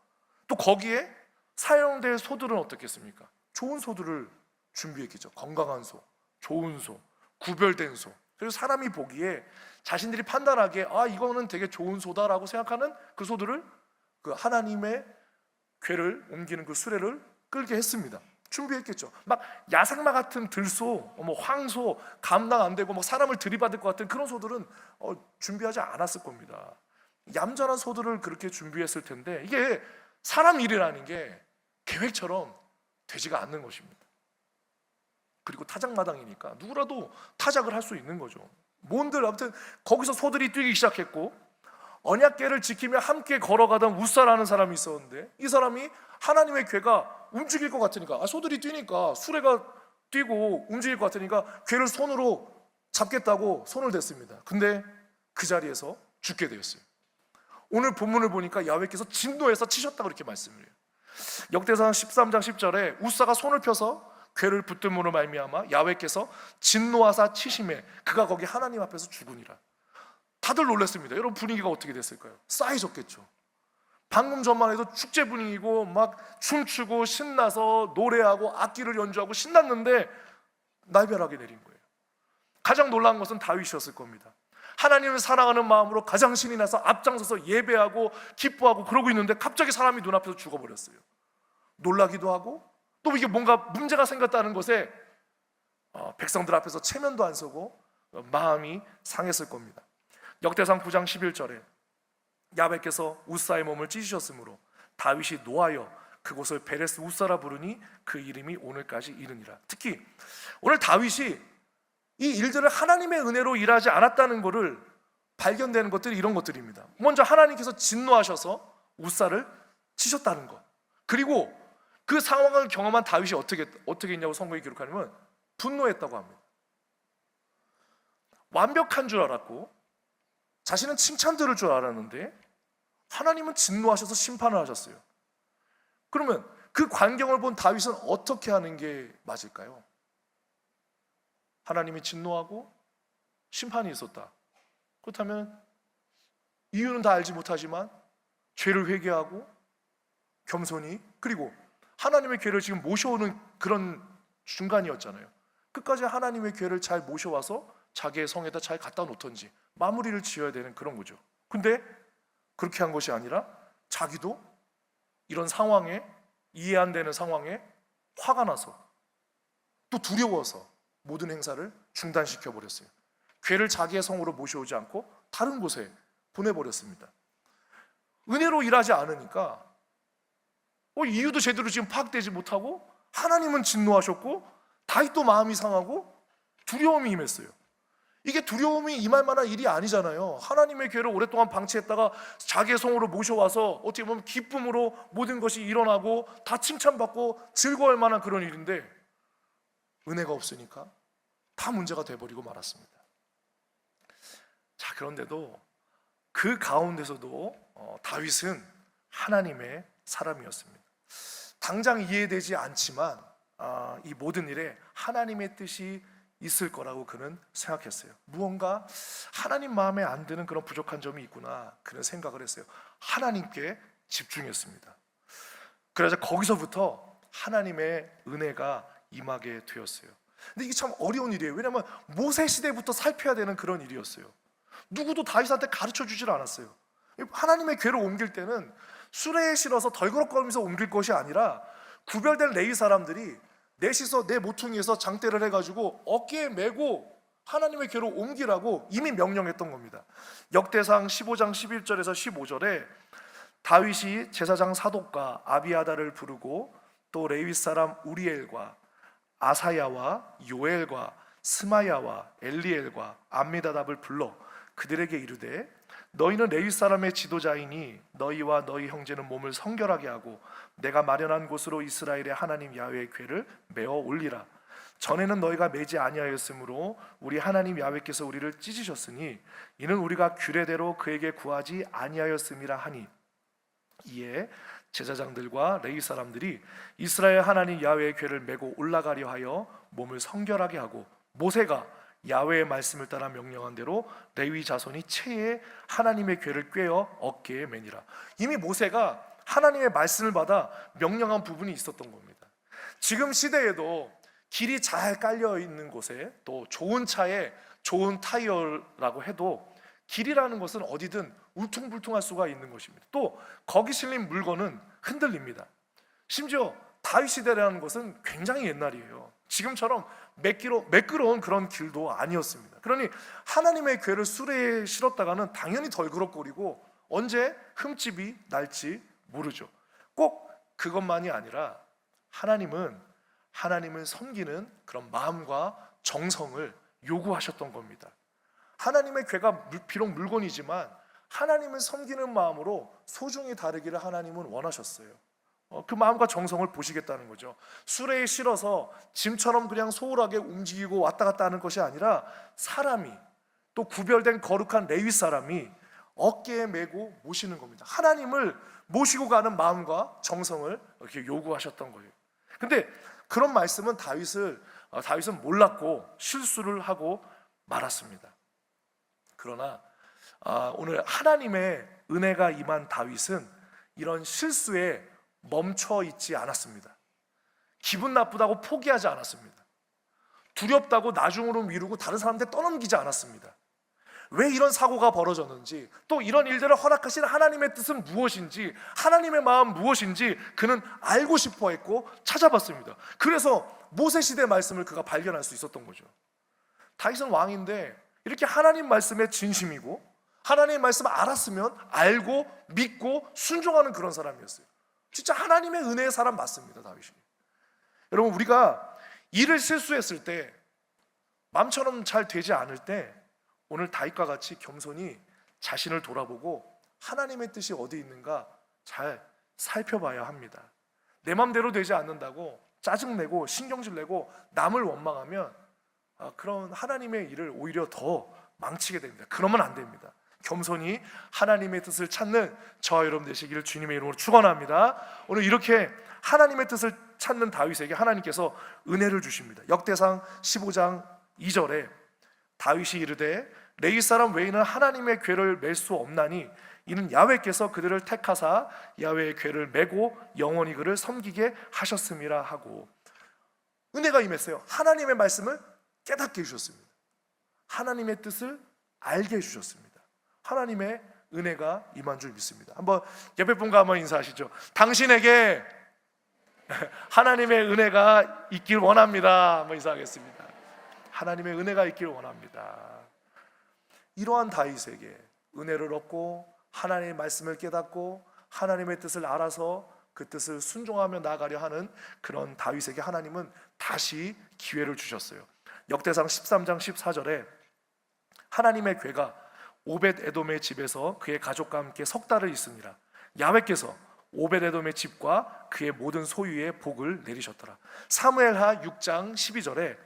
또 거기에 사용될 소들은 어떻겠습니까? 좋은 소들을 준비했겠죠. 건강한 소, 좋은 소, 구별된 소. 그래서 사람이 보기에 자신들이 판단하기에 이거는 되게 좋은 소다라고 생각하는 그 소들을 그 하나님의 궤를 옮기는 그 수레를 끌게 했습니다. 준비했겠죠. 막 야생마 같은 들소, 황소, 감당 안 되고 사람을 들이받을 것 같은 그런 소들은 준비하지 않았을 겁니다. 얌전한 소들을 그렇게 준비했을 텐데 이게 사람 일이라는 게 계획처럼 되지가 않는 것입니다. 그리고 타작마당이니까 누구라도 타작을 할 수 있는 거죠. 뭔들 아무튼 거기서 소들이 뛰기 시작했고, 언약궤를 지키며 함께 걸어가던 우사라는 사람이 있었는데 이 사람이 하나님의 궤가 움직일 것 같으니까 소들이 뛰니까 수레가 뛰고 움직일 것 같으니까 궤를 손으로 잡겠다고 손을 댔습니다. 근데 그 자리에서 죽게 되었어요. 오늘 본문을 보니까 야훼께서 진노해서 치셨다고 이렇게 말씀을 해요. 역대상 13장 10절에 우사가 손을 펴서 궤를 붙듦으로 말미암아 야훼께서 진노하사 치심에 그가 거기 하나님 앞에서 죽으니라. 다들 놀랐습니다. 여러분, 분위기가 어떻게 됐을까요? 싸해졌겠죠. 방금 전만 해도 축제 분위기고 막 춤추고 신나서 노래하고 악기를 연주하고 신났는데 날벼락이 내린 거예요. 가장 놀라운 것은 다윗이었을 겁니다. 하나님을 사랑하는 마음으로 가장 신이 나서 앞장서서 예배하고 기뻐하고 그러고 있는데 갑자기 사람이 눈앞에서 죽어버렸어요. 놀라기도 하고 또 이게 뭔가 문제가 생겼다는 것에 백성들 앞에서 체면도 안 서고 마음이 상했을 겁니다. 역대상 9장 11절에 야훼께서 우사의 몸을 찢으셨으므로 다윗이 노하여 그곳을 베레스 우사라 부르니 그 이름이 오늘까지 이르니라. 특히 오늘 다윗이 이 일들을 하나님의 은혜로 일하지 않았다는 것을 발견되는 것들이 이런 것들입니다. 먼저 하나님께서 진노하셔서 우사를 치셨다는 것, 그리고 그 상황을 경험한 다윗이 어떻게 했냐고 성경이 기록하냐면 분노했다고 합니다. 완벽한 줄 알았고 자신은 칭찬 들을 줄 알았는데 하나님은 진노하셔서 심판을 하셨어요. 그러면 그 광경을 본 다윗은 어떻게 하는 게 맞을까요? 하나님이 진노하고 심판이 있었다. 그렇다면 이유는 다 알지 못하지만 죄를 회개하고 겸손히, 그리고 하나님의 궤를 지금 모셔오는 그런 중간이었잖아요. 끝까지 하나님의 궤를 잘 모셔와서 자기의 성에다 잘 갖다 놓던지 마무리를 지어야 되는 그런 거죠. 근데 그렇게 한 것이 아니라 자기도 이런 상황에, 이해 안 되는 상황에 화가 나서 또 두려워서 모든 행사를 중단시켜 버렸어요. 궤를 자기의 성으로 모셔오지 않고 다른 곳에 보내버렸습니다. 은혜로 일하지 않으니까 이유도 제대로 지금 파악되지 못하고 하나님은 진노하셨고 다윗도 마음이 상하고 두려움이 임했어요. 이게 두려움이 임할 만한 일이 아니잖아요. 하나님의 궤를 오랫동안 방치했다가 자기의 성으로 모셔와서 어떻게 보면 기쁨으로 모든 것이 일어나고 다 칭찬받고 즐거워할 만한 그런 일인데 은혜가 없으니까 다 문제가 돼버리고 말았습니다. 자, 그런데도 그 가운데서도 다윗은 하나님의 사람이었습니다. 당장 이해되지 않지만 이 모든 일에 하나님의 뜻이 있을 거라고 그는 생각했어요. 무언가 하나님 마음에 안 드는 그런 부족한 점이 있구나, 그런 생각을 했어요. 하나님께 집중했습니다. 그래서 거기서부터 하나님의 은혜가 임하게 되었어요. 근데 이게 참 어려운 일이에요. 왜냐하면 모세 시대부터 살펴야 되는 그런 일이었어요. 누구도 다윗한테 가르쳐 주질 않았어요. 하나님의 궤를 옮길 때는 수레에 실어서 덜그럭거리면서 옮길 것이 아니라 구별된 레위 사람들이 넷이서 내 모퉁이에서 장대를 해가지고 어깨에 메고 하나님의 궤로 옮기라고 이미 명령했던 겁니다. 역대상 15장 11절에서 15절에 다윗이 제사장 사독과 아비아다를 부르고 또 레위 사람 우리엘과 아사야와 요엘과 스마야와 엘리엘과 암미다답을 불러 그들에게 이르되 너희는 레위 사람의 지도자이니 너희와 너희 형제는 몸을 성결하게 하고 내가 마련한 곳으로 이스라엘의 하나님 야훼의 궤를 메어 올리라. 전에는 너희가 매지 아니하였으므로 우리 하나님 야훼께서 우리를 찢으셨으니 이는 우리가 규례대로 그에게 구하지 아니하였음이라 하니 이에 제사장들과 레위 사람들이 이스라엘 하나님 야훼의 궤를 메고 올라가려 하여 몸을 성결하게 하고 모세가 야훼의 말씀을 따라 명령한 대로 레위 자손이 채에 하나님의 궤를 꿰어 어깨에 매니라. 이미 모세가 하나님의 말씀을 받아 명령한 부분이 있었던 겁니다. 지금 시대에도 길이 잘 깔려 있는 곳에 또 좋은 차에 좋은 타이어라고 해도 길이라는 것은 어디든 울퉁불퉁할 수가 있는 것입니다. 또 거기 실린 물건은 흔들립니다. 심지어 다윗 시대라는 것은 굉장히 옛날이에요. 지금처럼 매끄러운 그런 길도 아니었습니다. 그러니 하나님의 궤를 수레에 실었다가는 당연히 덜그럭거리고 언제 흠집이 날지 모르죠. 꼭 그것만이 아니라 하나님을 섬기는 그런 마음과 정성을 요구하셨던 겁니다. 하나님의 궤가 비록 물건이지만 하나님을 섬기는 마음으로 소중히 다루기를 하나님은 원하셨어요. 그 마음과 정성을 보시겠다는 거죠. 수레에 실어서 짐처럼 그냥 소홀하게 움직이고 왔다 갔다 하는 것이 아니라 사람이, 또 구별된 거룩한 레위 사람이 어깨에 메고 모시는 겁니다. 하나님을 모시고 가는 마음과 정성을 이렇게 요구하셨던 거예요. 근데 그런 말씀은 다윗은 몰랐고 실수를 하고 말았습니다. 그러나 오늘 하나님의 은혜가 임한 다윗은 이런 실수에 멈춰 있지 않았습니다. 기분 나쁘다고 포기하지 않았습니다. 두렵다고 나중으로 미루고 다른 사람한테 떠넘기지 않았습니다. 왜 이런 사고가 벌어졌는지, 또 이런 일들을 허락하신 하나님의 뜻은 무엇인지, 하나님의 마음 무엇인지 그는 알고 싶어 했고 찾아봤습니다. 그래서 모세시대 말씀을 그가 발견할 수 있었던 거죠. 다윗은 왕인데 이렇게 하나님 말씀에 진심이고 하나님의 말씀을 알았으면 알고 믿고 순종하는 그런 사람이었어요. 진짜 하나님의 은혜의 사람 맞습니다, 다윗이. 여러분, 우리가 일을 실수했을 때, 마음처럼 잘 되지 않을 때, 오늘 다윗과 같이 겸손히 자신을 돌아보고 하나님의 뜻이 어디 있는가 잘 살펴봐야 합니다. 내 맘대로 되지 않는다고 짜증내고 신경질내고 남을 원망하면 그런 하나님의 일을 오히려 더 망치게 됩니다. 그러면 안 됩니다. 겸손히 하나님의 뜻을 찾는 저와 여러분 되시기를 주님의 이름으로 축원합니다. 오늘 이렇게 하나님의 뜻을 찾는 다윗에게 하나님께서 은혜를 주십니다. 역대상 15장 2절에 다윗이 이르되 레위 사람 외에는 하나님의 궤를 맬 수 없나니 이는 야훼께서 그들을 택하사 야훼의 궤를 메고 영원히 그를 섬기게 하셨음이라 하고, 은혜가 임했어요. 하나님의 말씀을 깨닫게 해주셨습니다. 하나님의 뜻을 알게 해주셨습니다. 하나님의 은혜가 임한 줄 믿습니다. 한번 옆에 분과 한번 인사하시죠. 당신에게 하나님의 은혜가 있길 원합니다. 한번 인사하겠습니다. 하나님의 은혜가 있길 원합니다. 이러한 다윗에게 은혜를 얻고 하나님의 말씀을 깨닫고 하나님의 뜻을 알아서 그 뜻을 순종하며 나아가려 하는 그런 다윗에게 하나님은 다시 기회를 주셨어요. 역대상 13장 14절에 하나님의 궤가 오벳 에돔의 집에서 그의 가족과 함께 석 달을 있으니라. 야훼께서 오벳 에돔의 집과 그의 모든 소유에 복을 내리셨더라. 사무엘하 6장 12절에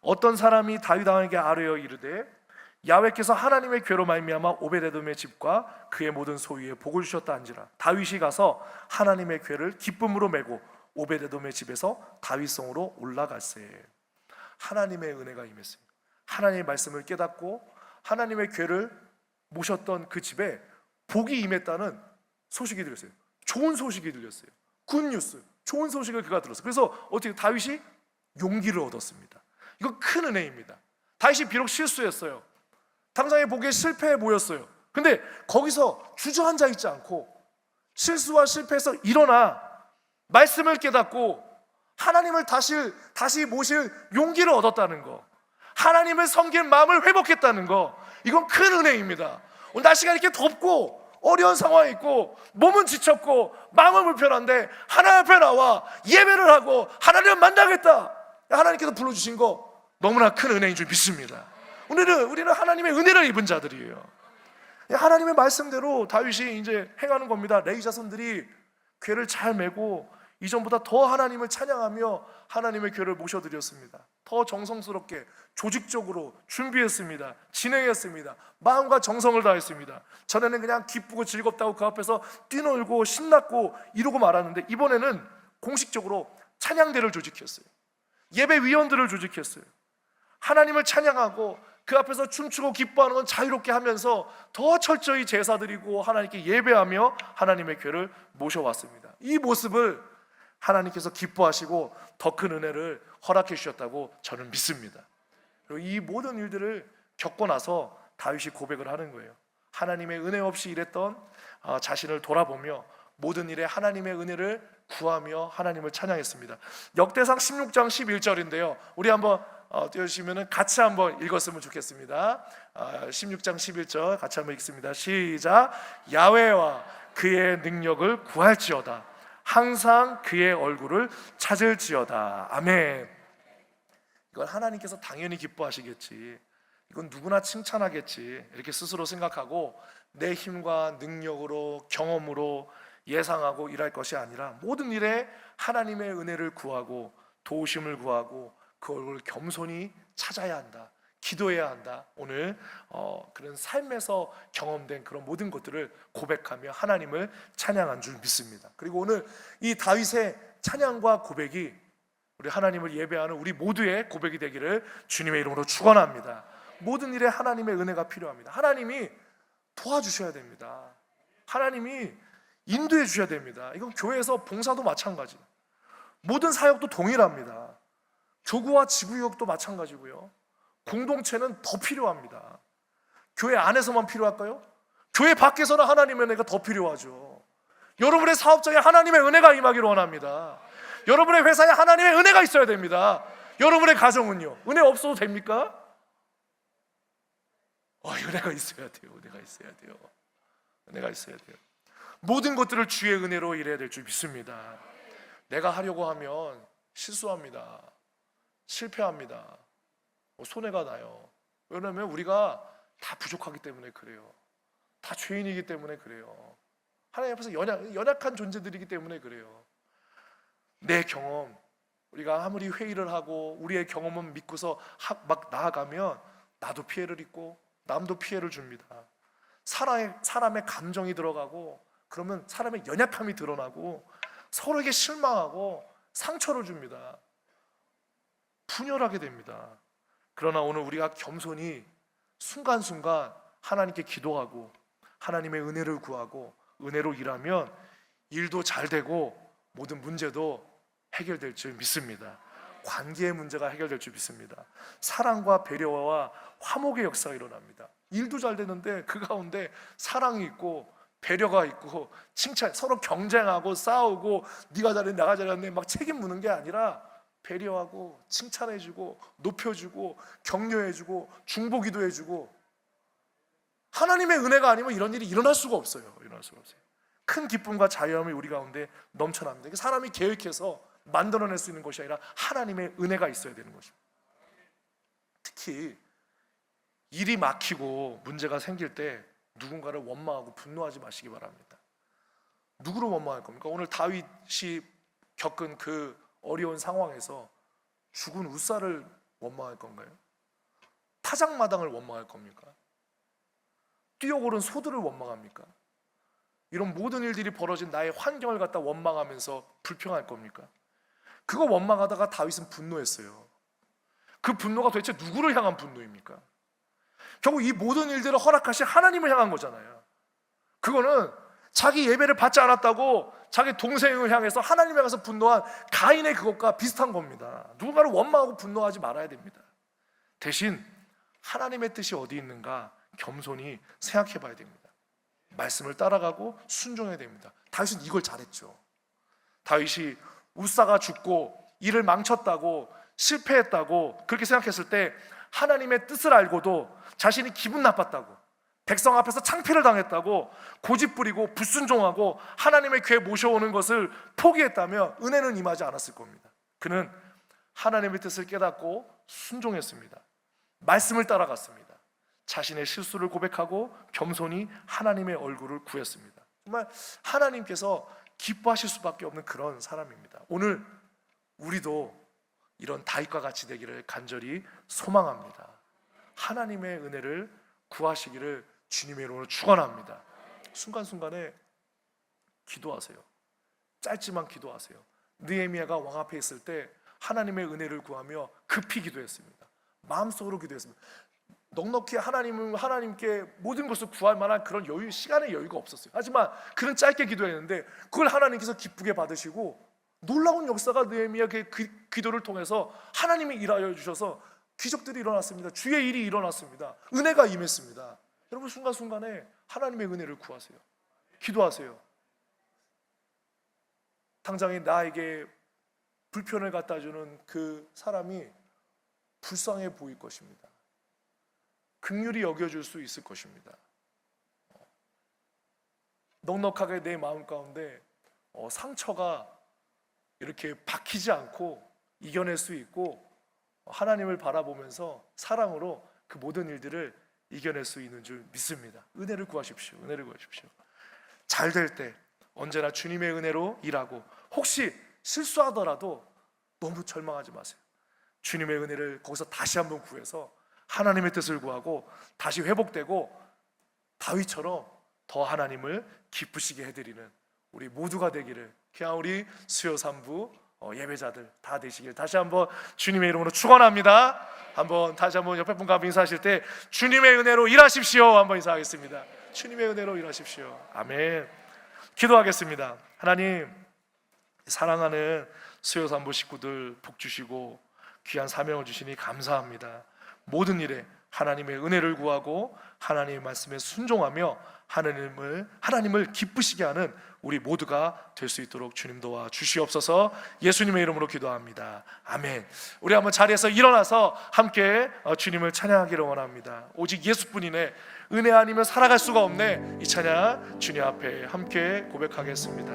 어떤 사람이 다윗 왕에게 아뢰어 이르되 야훼께서 하나님의 궤로 말미암아 오벳 에돔의 집과 그의 모든 소유에 복을 주셨다 한지라. 다윗이 가서 하나님의 궤를 기쁨으로 메고 오벳 에돔의 집에서 다윗성으로 올라갈세. 하나님의 은혜가 임했습니다. 하나님의 말씀을 깨닫고 하나님의 궤를 모셨던 그 집에 복이 임했다는 소식이 들렸어요. 좋은 소식이 들렸어요. 굿뉴스, 좋은 소식을 그가 들었어요. 그래서 어떻게 다윗이 용기를 얻었습니다. 이거 큰 은혜입니다. 다윗이 비록 실수했어요. 당장의 복에 실패해 보였어요. 근데 거기서 주저앉아 있지 않고 실수와 실패해서 일어나 말씀을 깨닫고 하나님을 다시 모실 용기를 얻었다는 거, 하나님을 섬길 마음을 회복했다는 거, 이건 큰 은혜입니다. 오늘 날씨가 이렇게 덥고 어려운 상황이 있고 몸은 지쳤고 마음은 불편한데 하나님 앞에 나와 예배를 하고 하나님을 만나겠다, 하나님께서 불러주신 거 너무나 큰 은혜인 줄 믿습니다. 우리는 하나님의 은혜를 입은 자들이에요. 하나님의 말씀대로 다윗이 이제 행하는 겁니다. 레위 자손들이 궤를 잘 메고 이전보다 더 하나님을 찬양하며 하나님의 궤를 모셔드렸습니다. 더 정성스럽게 조직적으로 준비했습니다. 진행했습니다. 마음과 정성을 다했습니다. 전에는 그냥 기쁘고 즐겁다고 그 앞에서 뛰놀고 신났고 이러고 말았는데 이번에는 공식적으로 찬양대를 조직했어요. 예배위원들을 조직했어요. 하나님을 찬양하고 그 앞에서 춤추고 기뻐하는 건 자유롭게 하면서 더 철저히 제사드리고 하나님께 예배하며 하나님의 궤를 모셔왔습니다. 이 모습을 하나님께서 기뻐하시고 더 큰 은혜를 허락해 주셨다고 저는 믿습니다. 그리고 이 모든 일들을 겪고 나서 다윗이 고백을 하는 거예요. 하나님의 은혜 없이 일했던 자신을 돌아보며 모든 일에 하나님의 은혜를 구하며 하나님을 찬양했습니다. 역대상 16장 11절인데요. 우리 한번 띄워주시면 같이 한번 읽었으면 좋겠습니다. 16장 11절 같이 한번 읽습니다. 시작. 야훼와 그의 능력을 구할지어다. 항상 그의 얼굴을 찾을지어다. 아멘. 이건 하나님께서 당연히 기뻐하시겠지, 이건 누구나 칭찬하겠지, 이렇게 스스로 생각하고 내 힘과 능력으로 경험으로 예상하고 일할 것이 아니라 모든 일에 하나님의 은혜를 구하고 도우심을 구하고 그 얼굴을 겸손히 찾아야 한다, 기도해야 한다. 오늘 그런 삶에서 경험된 그런 모든 것들을 고백하며 하나님을 찬양한 줄 믿습니다. 그리고 오늘 이 다윗의 찬양과 고백이 우리 하나님을 예배하는 우리 모두의 고백이 되기를 주님의 이름으로 축원합니다. 모든 일에 하나님의 은혜가 필요합니다. 하나님이 도와주셔야 됩니다. 하나님이 인도해 주셔야 됩니다. 이건 교회에서 봉사도 마찬가지, 모든 사역도 동일합니다. 교구와 지구역도 마찬가지고요. 공동체는 더 필요합니다. 교회 안에서만 필요할까요? 교회 밖에서는 하나님의 은혜가 더 필요하죠. 여러분의 사업장에 하나님의 은혜가 임하기를 원합니다. 여러분의 회사에 하나님의 은혜가 있어야 됩니다. 여러분의 가정은요, 은혜 없어도 됩니까? 은혜가 있어야 돼요. 은혜가 있어야 돼요. 은혜가 있어야 돼요. 모든 것들을 주의 은혜로 일해야 될 줄 믿습니다. 내가 하려고 하면 실수합니다. 실패합니다. 손해가 나요. 왜냐하면 우리가 다 부족하기 때문에 그래요. 다 죄인이기 때문에 그래요. 하나님 앞에서 연약한 존재들이기 때문에 그래요. 내 경험, 우리가 아무리 회의를 하고 우리의 경험은 믿고서 막 나아가면 나도 피해를 입고 남도 피해를 줍니다. 사람의 감정이 들어가고 그러면 사람의 연약함이 드러나고 서로에게 실망하고 상처를 줍니다. 분열하게 됩니다. 그러나 오늘 우리가 겸손히 순간순간 하나님께 기도하고 하나님의 은혜를 구하고 은혜로 일하면 일도 잘 되고 모든 문제도 해결될 줄 믿습니다. 관계의 문제가 해결될 줄 믿습니다. 사랑과 배려와 화목의 역사가 일어납니다. 일도 잘 되는데 그 가운데 사랑이 있고 배려가 있고 칭찬, 서로 경쟁하고 싸우고 네가 잘했네 내가 잘했네 막 책임 묻는 게 아니라 배려하고 칭찬해주고 높여주고 격려해주고 중보기도해주고, 하나님의 은혜가 아니면 이런 일이 일어날 수가 없어요. 일어날 수가 없어요. 큰 기쁨과 자유함이 우리 가운데 넘쳐납니다. 사람이 계획해서 만들어낼 수 있는 것이 아니라 하나님의 은혜가 있어야 되는 것입니다. 특히 일이 막히고 문제가 생길 때 누군가를 원망하고 분노하지 마시기 바랍니다. 누구를 원망할 겁니까? 오늘 다윗이 겪은 그 어려운 상황에서 죽은 우사를 원망할 건가요? 타작마당을 원망할 겁니까? 뛰어오른 소들을 원망합니까? 이런 모든 일들이 벌어진 나의 환경을 갖다 원망하면서 불평할 겁니까? 그거 원망하다가 다윗은 분노했어요. 그 분노가 도대체 누구를 향한 분노입니까? 결국 이 모든 일들을 허락하신 하나님을 향한 거잖아요. 그거는 자기 예배를 받지 않았다고 자기 동생을 향해서 하나님을 향해서 분노한 가인의 그것과 비슷한 겁니다. 누군가를 원망하고 분노하지 말아야 됩니다. 대신 하나님의 뜻이 어디 있는가 겸손히 생각해 봐야 됩니다. 말씀을 따라가고 순종해야 됩니다. 다윗은 이걸 잘했죠. 다윗이 우사가 죽고 일을 망쳤다고 실패했다고 그렇게 생각했을 때 하나님의 뜻을 알고도 자신이 기분 나빴다고, 백성 앞에서 창피를 당했다고 고집부리고 불순종하고 하나님의 궤 모셔오는 것을 포기했다면 은혜는 임하지 않았을 겁니다. 그는 하나님의 뜻을 깨닫고 순종했습니다. 말씀을 따라갔습니다. 자신의 실수를 고백하고 겸손히 하나님의 얼굴을 구했습니다. 정말 하나님께서 기뻐하실 수밖에 없는 그런 사람입니다. 오늘 우리도 이런 다윗과 같이 되기를 간절히 소망합니다. 하나님의 은혜를 구하시기를 주님의 이름으로 축원합니다. 순간순간에 기도하세요. 짧지만 기도하세요. 느헤미야가 왕 앞에 있을 때 하나님의 은혜를 구하며 급히 기도했습니다. 마음속으로 기도했습니다. 넉넉히 하나님께 모든 것을 구할 만한 그런 여유, 시간의 여유가 없었어요. 하지만 그는 짧게 기도했는데 그걸 하나님께서 기쁘게 받으시고 놀라운 역사가 느헤미야의 그 기도를 통해서 하나님이 일하여 주셔서 기적들이 일어났습니다. 주의 일이 일어났습니다. 은혜가 임했습니다. 여러분 순간순간에 하나님의 은혜를 구하세요. 기도하세요. 당장에 나에게 불편을 갖다 주는 그 사람이 불쌍해 보일 것입니다. 긍휼히 여겨줄 수 있을 것입니다. 넉넉하게 내 마음 가운데 상처가 이렇게 박히지 않고 이겨낼 수 있고 하나님을 바라보면서 사랑으로 그 모든 일들을 이겨낼 수 있는 줄 믿습니다. 은혜를 구하십시오. 은혜를 구하십시오. 잘 될 때 언제나 주님의 은혜로 일하고 혹시 실수하더라도 너무 절망하지 마세요. 주님의 은혜를 거기서 다시 한번 구해서 하나님의 뜻을 구하고 다시 회복되고 다윗처럼 더 하나님을 기쁘시게 해드리는 우리 모두가 되기를 그냥 우리 수요 3부 예배자들 다 되시길 다시 한번 주님의 이름으로 축원합니다. 한번 다시 한번 옆에 분과 인사하실 때 주님의 은혜로 일하십시오 한번 인사하겠습니다. 주님의 은혜로 일하십시오. 아멘. 기도하겠습니다. 하나님, 사랑하는 수요산부 식구들 복 주시고 귀한 사명을 주시니 감사합니다. 모든 일에 하나님의 은혜를 구하고 하나님의 말씀에 순종하며 하나님을 기쁘시게 하는 우리 모두가 될 수 있도록 주님 도와 주시옵소서. 예수님의 이름으로 기도합니다. 아멘. 우리 한번 자리에서 일어나서 함께 주님을 찬양하기를 원합니다. 오직 예수뿐이네, 은혜 아니면 살아갈 수가 없네. 이 찬양 주님 앞에 함께 고백하겠습니다.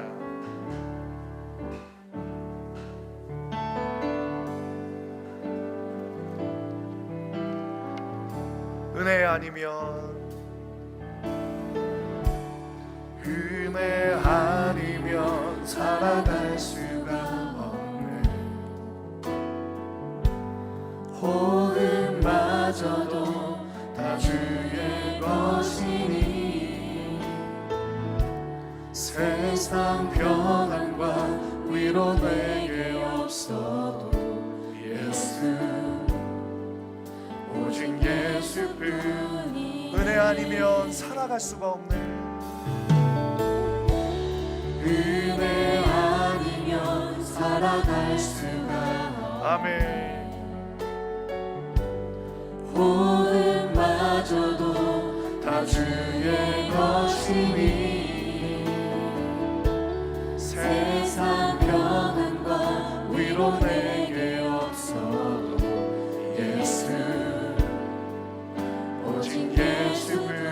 은혜 아니면 살아갈 수가 없네. 호흡마저도 다 주의 것이니 세상 평안과 위로 내게 없어도 예수, 오직 예수뿐. 은혜 아니면 살아갈 수가 없네. 은혜 아니면 살아갈 수가. 아멘. 호흡마저도 다 주의 것이니 세상 평안과 위로 내게 없어도 예수, 오직 예수뿐이네.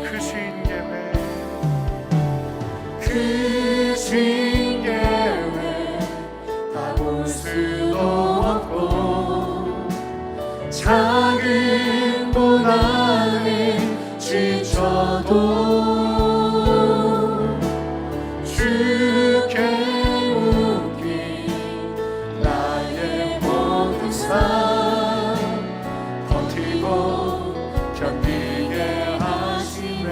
크신 계획, 크신 계획 다 볼 수도 없고 작은 고난에 지쳐도 주께 묶인 나의 모든 삶 버티고 견디게 하시네.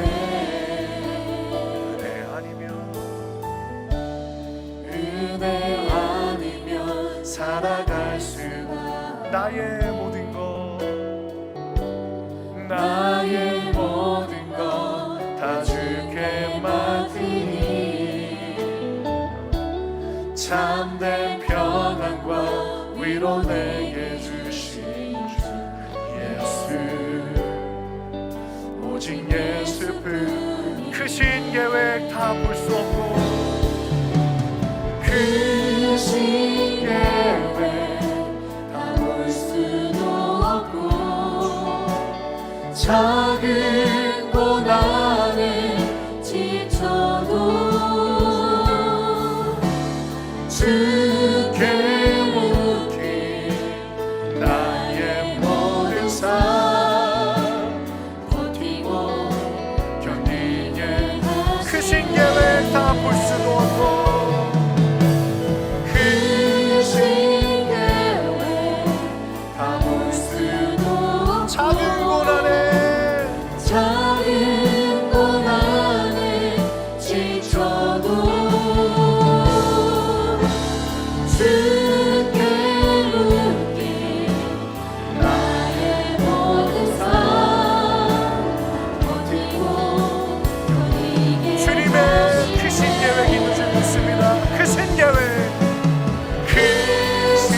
은혜 아니면 살아갈 수가. 나의 모든 것, 나의 모든 것 다 주께 맡기니 참된 평안과 위로 내게 주신 주 예수, 오직 예수뿐. 크신 계획 다 볼 수 없고 크신 계획 다 볼 수도 없고 작은 고난에 지쳐도 주께 묶인 나의 모든 삶 버티고 견디게. 크신 계획 다 볼 수도 없고 작은 고난에 지쳐도 주께 묶인 나의 모든 삶 버티고 견디게. 주님의 크신 계획이 있는 줄 믿습니다. 크신 계획, 크신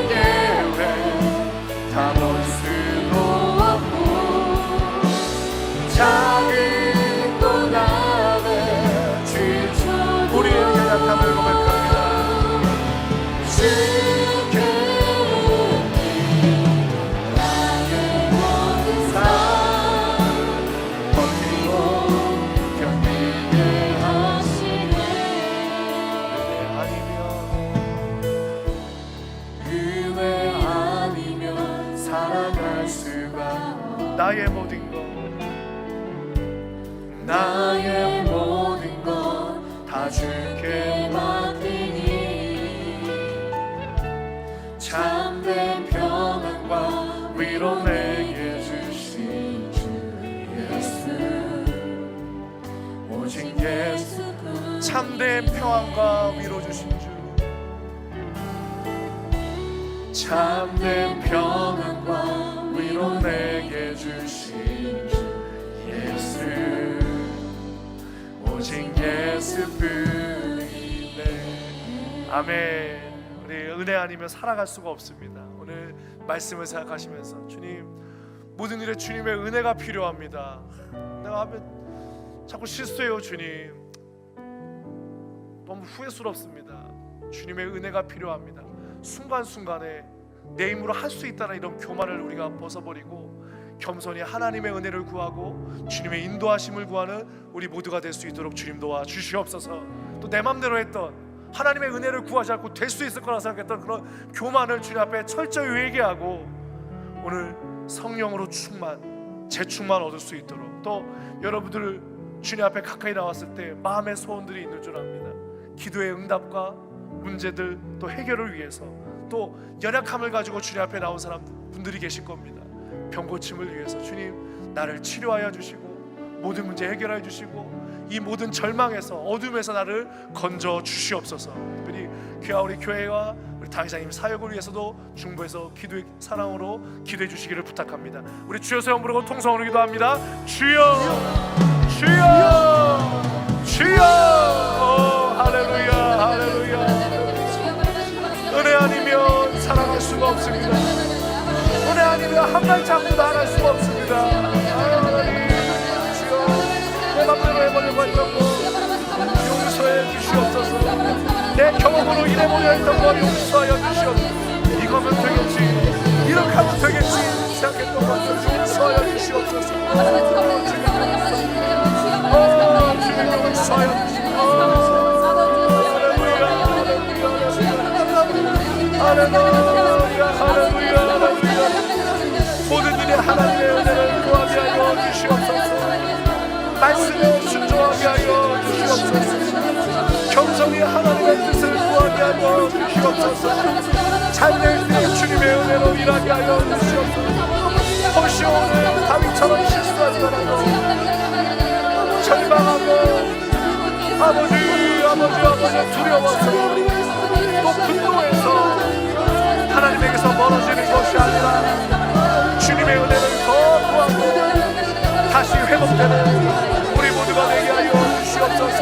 계획 다 볼 수도 없고 작은 고난에 지쳐도 우리의 연약함을 고백합니다. 주께 묶인 나의 모든 삶 버티고 견디게 하시네. 은혜 아니면 살아갈 수가. 나의 모든 것, 나의 모든 것 다 주께 맡기니 참된 평안과 위로 내게 주신 주 예수, 오직 예수. 참된 평안과 위로 주신 주 참된 평안과 위로 내게 주신 주 예수, 오직 예수뿐이네. 아멘. 우리 은혜 아니면 살아갈 수가 없습니다. 오늘 말씀을 생각하시면서 주님, 모든 일에 주님의 은혜가 필요합니다. 내가 하면 자꾸 실수해요. 주님, 너무 후회스럽습니다. 주님의 은혜가 필요합니다. 순간순간에 내 힘으로 할 수 있다는 이런 교만을 우리가 벗어버리고 겸손히 하나님의 은혜를 구하고 주님의 인도하심을 구하는 우리 모두가 될 수 있도록 주님 도와 주시옵소서. 또 내 맘대로 했던 하나님의 은혜를 구하지 않고 될 수 있을 거라 생각했던 그런 교만을 주님 앞에 철저히 회개하고 오늘 성령으로 충만, 재충만 얻을 수 있도록, 또 여러분들 주님 앞에 가까이 나왔을 때 마음의 소원들이 있는 줄 압니다. 기도의 응답과 문제들 또 해결을 위해서, 또 연약함을 가지고 주님 앞에 나온 분들이 계실 겁니다. 병고침을 위해서 주님, 나를 치료하여 주시고 모든 문제 해결하여 주시고 이 모든 절망에서, 어둠에서 나를 건져 주시옵소서. 특별히 귀하 우리 교회와 우리 당회장님 사역을 위해서도 중부에서 기도의 사랑으로 기도해 주시기를 부탁합니다. 우리 주여 소영 부르고 통성으로 기도합니다. 주여, 주여, 주여. 할렐루야, 할렐루야. 은혜 아니면 살아갈 수가 없습니다. 은혜 아니면 한 발짝도 나갈 수가 없습니다. 하나님, 주여, 내 맘대로 해보려고 했던 거 용서해 주시옵소서. 내 경험으로 이래보려 했던 거 용서하여 주시옵소서. 이거면 되겠지, 이렇게 하면 되겠지 생각했던 것들 용서하여 주시옵소서. 주님 용서하여 주시옵소서. 할렐루야, 할렐루야, 할렐루야. 모든 일에 하나님의 은혜를 구하게 하여 주시옵소서. 말씀에 순종하게 하여 주시옵소서. 겸손히 하나님의 뜻을 구하게 하여 주시옵소서. 잘될 때 주님의 은혜로 일하게 하여 주시옵소서. 혹시 오늘 다윗처럼 실수하지 말아도 절망하고 아버지 두려워서 또 분노해서 하나님에게서 멀어지는 것이 아니라 주님의 은혜를 더 구하고 다시 회복되는 우리 모두가 되게 하여 주시옵소서.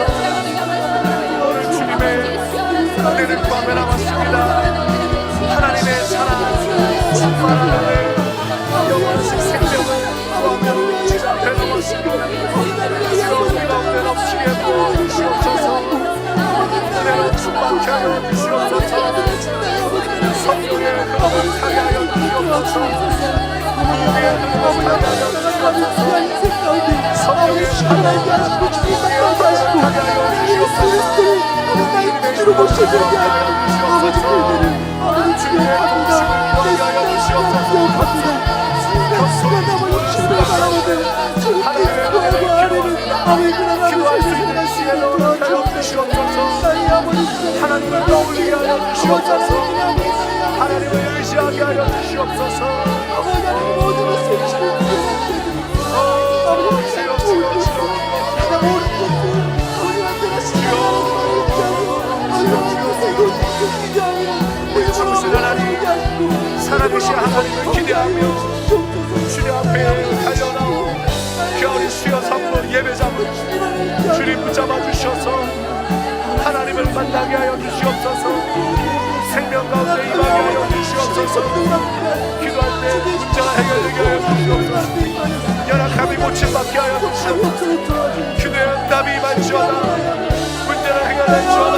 오늘 주님의 은혜를 구하며 남았습니다. 하나님의 사랑 충만하는 영원한 생명을 구하며 주님 앞에 넘었습니다. 우리 가운데 넘치게 부어주시옵소서. 은혜로 충만케 하여 주시옵소서. 성령의 흐름을 타게 하여 주시옵소서. 성령의 흐름을 타게 하여 주시옵소서. 성령의 흐름을 타게 하여 주시옵소서. 주님의 통치를 구하게 하여 주시옵소서. 주님의 통치를 구하게 하여 주시옵소서. 하나님의 은혜를 기도할 수 있는 시간을 하여 주시옵소서. 하나님을 떠올리게 하여 주시옵소서. 하나님을 의지하게 하여 주시옵소서. 살아계신 하나님을 기대하며 주님 앞에 달려나오 겨울이 수여 삼으로 예배자로 주님 붙잡아 주셔서 하나님을 만나게 하여 주시옵소서. 생명 가운데 임하게 하여 주시옵소서. 기도할 때 문제가 해결되게 하여 주시옵소서. 연약함이 고침받게 하여 주시옵소서. 기도의 응답이 임할지어다. 문제를 해결할지어다.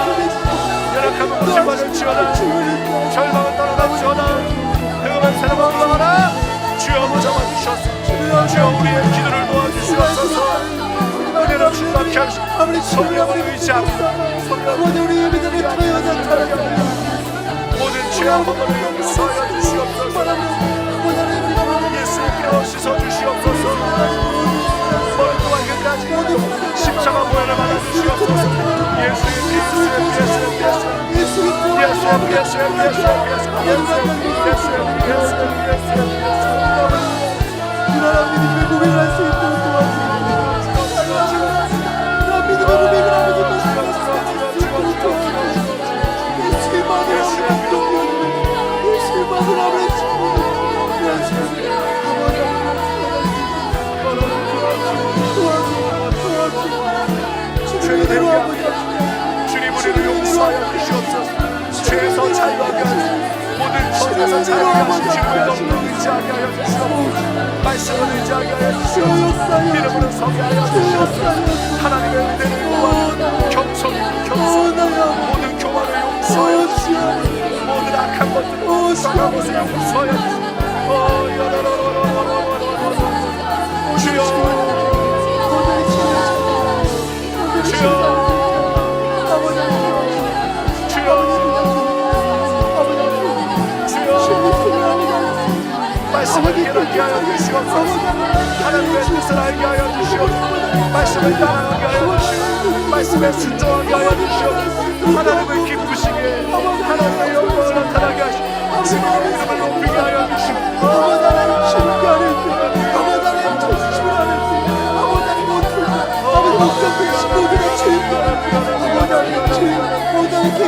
연약함은 고침받을지어다. 절망은 떠나갈지어다. 흑암한 사람은 올라가라. 주여 붙잡아 주셔서 주여 우리의 기도를 도와주시옵소서. 은혜로 충만케 하시고 성령을 의지합니다. 성령을 우리 믿음이 타여자 모든 죄와 허물을 용서하여 주시옵소서. 예수의 피로 씻어 주시옵소서. 머리와 끝까지 십자가 보혈을 받아 주시옵소서. 예수의 피, 예수의 말씀에서 자유하여 주시고 의지하게 하여 주시옵소서. 말씀을 의지하게 하여 주시옵소서. 믿음으로 서게 하여 주시옵소서. 하나님의 은혜를 구하는 겸손히 모든 교만을 용서하여 주시고 모든 악한 것들을 악한 것을 용서하여 주시고 주여 말씀을 깨닫게 하여 주시옵소서. 하나님의 뜻을 알게 하여 주시옵소서. 말씀을 따라가게 하여 주시옵소서. 말씀에 순종하게 하여 주시옵소서. 하나님을 기쁘시게 하나님의 영광을 나타나게 하시고 주님의 이름을 높이게 하여 주시옵소서.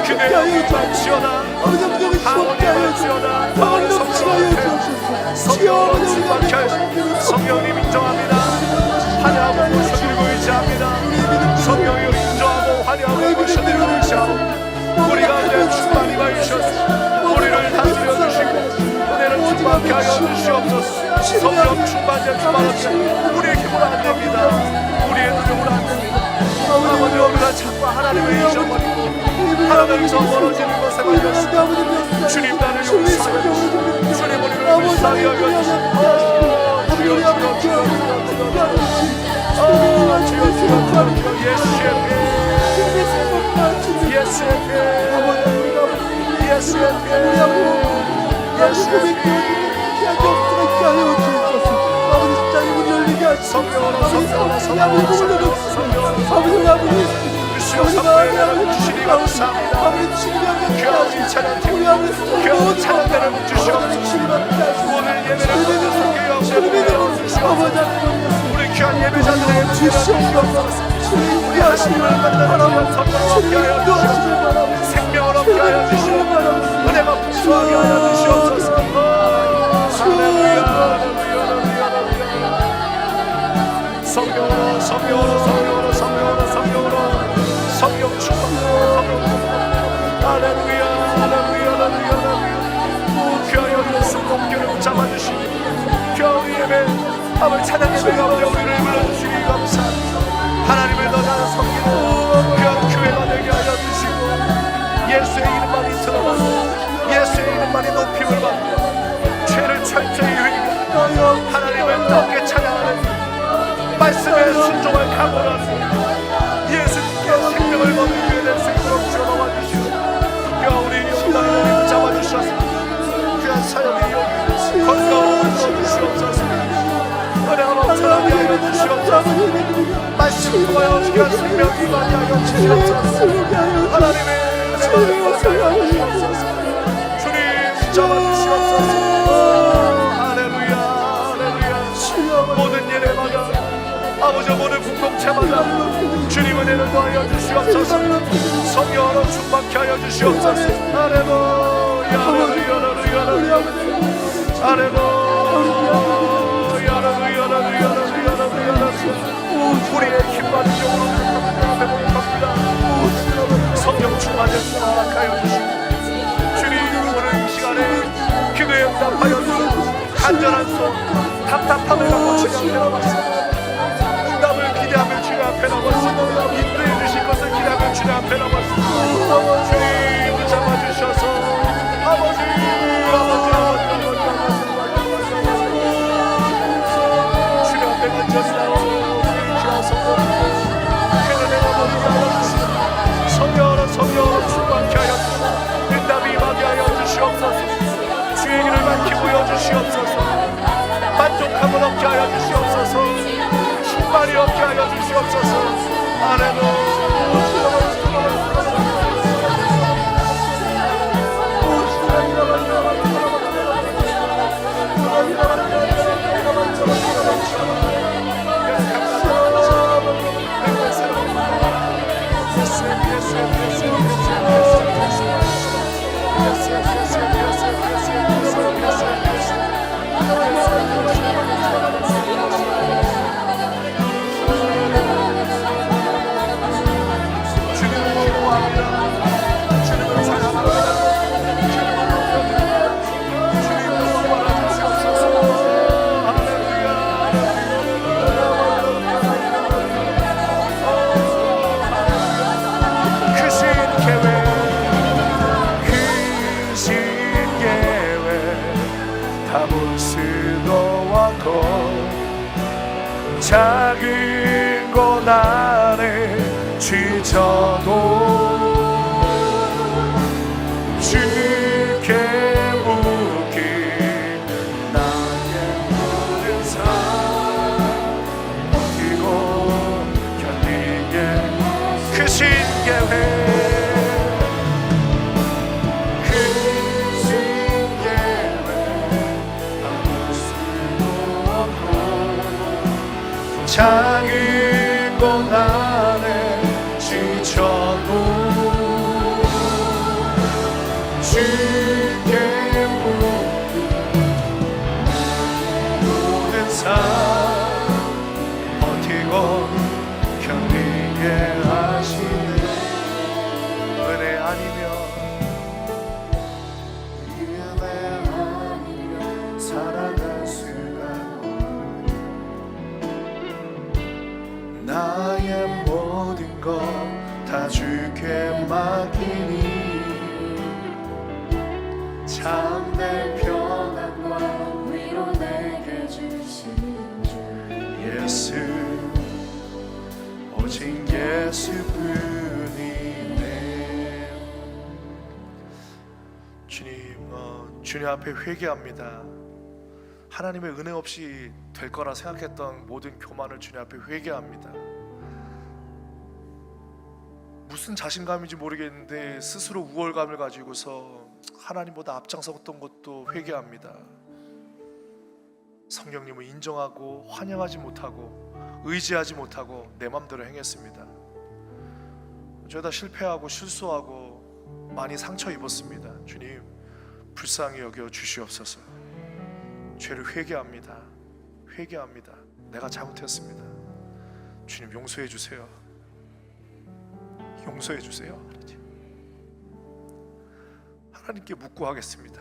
그대의 발치어다 하오니의 지어다 나를 성령으로 충만케 하여 성령님 인정합니다. 환영하고 모셔드리고 의지합니다. 성령을 인정하고 환영하고 모셔드리고 의지하고 우리 가운데 충만히 임하시옵소서. 우리를 다스려 주시고 은혜를 충만케 하여 주시옵소서. 성령 충만제 충만하게 우리의 힘으로 안 됩니다. 우리의 능력으로 안 됩니다. 아버지 우리가 자꾸 하나님을 잊어버리고 하나님에서 멀어지는 것에 말렸습니다. 주님 나를 용서하여 주시고 주님 우리를 불쌍히 여겨 주시고 주여 주여 주여 주여 주여 주여 예수의 피 예수의 피 예수의 피 예수의 피 성령으로 성령으로 성령으로 성령으로 주시오 선포해 주시니 감사합니다. 귀한 찬양팀 귀한 찬양대를 주시옵소서. 오늘 예배를 모두 성교회 가운데 주시옵소서. 우리 귀한 예배자들에게 주시옵소서. 우리 하나님을 만나는 선포를 얻게 하여 주시옵소서. 생명을 얻게 하여 주시옵소서. 은혜가 풍성하게 하여 주시옵소서. 할렐루야 성령으로 성령으로 성령으로 성령으로 성령으로 성령 충만 할렐루야 할렐루야 할렐루야 귀하여 예수 공교를 잡아주시고 귀하여 예배 아버지 찬양 예배 가운데 우리를 불러주시기 감사합니다. 하나님을 더 잘 섬기는 귀한 교회가 되게 하여 주시고 예수의 이름만이 드러나고 예수의 이름만이 높임을 받고 죄를 철저히 회개하고 하나님을 뜨겁게 찬양하는 말씀에 순종할 각오를 하시고 예수님께 생명을 거둔 교회 될 수 있도록 주여 도와주시고 우리 영광을 잡아주셔서 귀한 사역이 여기 건강을 주시옵소서. 은혜가 넘쳐나게 하여 주시옵소서. 말씀 통하여 귀한 생명이 임하게 하여 주시옵소서. 하나님의 은혜를 받게 하여 주시옵소서. 주님 잡아주시옵소서. 할렐루야 할렐루야 모든 예배마다 아버지 모든 공동체마다 주님 은혜를 더하여 주시옵소서. 성령으로 충만케 하여 주시옵소서. 할렐루야 할렐루야 할렐루야 우리의 힘받은 영으로 회복합니다. 성령 충만을 허락하여 주시고 주님 오늘 이 시간에 기도에 응답하여 주시고 간절한 손 답답함을 갖고 주님 앞에 나왔습니다. 응답을 기대하며 주님 앞에 나왔습니다. 인도해 주실 것을 기대하며 주님 앞에 나왔습니다. 주님 잡아주셔서 아버지 주님 앞에 간절히 성령으로 충만케 하여 주시고 응답이 임하게 하여 주시옵소서. 주의 길을 밝히 보여주시옵소서. 만족함을 얻게 하여 주시옵소서. 충만히 얻게 하여 주시옵소서. 할렐루야 작은 고난에 지쳐도 주께 묻기 나의 모든 삶 버티고 견디게 크신 계획 작은 고난에 지쳐도 주께 묻기 모든 삶 버티고 견디게 하시네 은혜 아니면 살아갈 수가 나의 모든 것 다 주께 맡기니 참된 평안과 위로 내게 주신 주 예수 오직 예수뿐이네. 주님, 주님 앞에 회개합니다. 하나님의 은혜 없이 될 거라 생각했던 모든 교만을 주님 앞에 회개합니다. 무슨 자신감인지 모르겠는데 스스로 우월감을 가지고서 하나님보다 앞장섰던 것도 회개합니다. 성령님을 인정하고 환영하지 못하고 의지하지 못하고 내 맘대로 행했습니다. 저다 실패하고 실수하고 많이 상처 입었습니다. 주님 불쌍히 여겨 주시옵소서. 죄를 회개합니다. 회개합니다. 내가 잘못했습니다. 주님 용서해 주세요. 용서해 주세요. 하나님께 묻고 하겠습니다.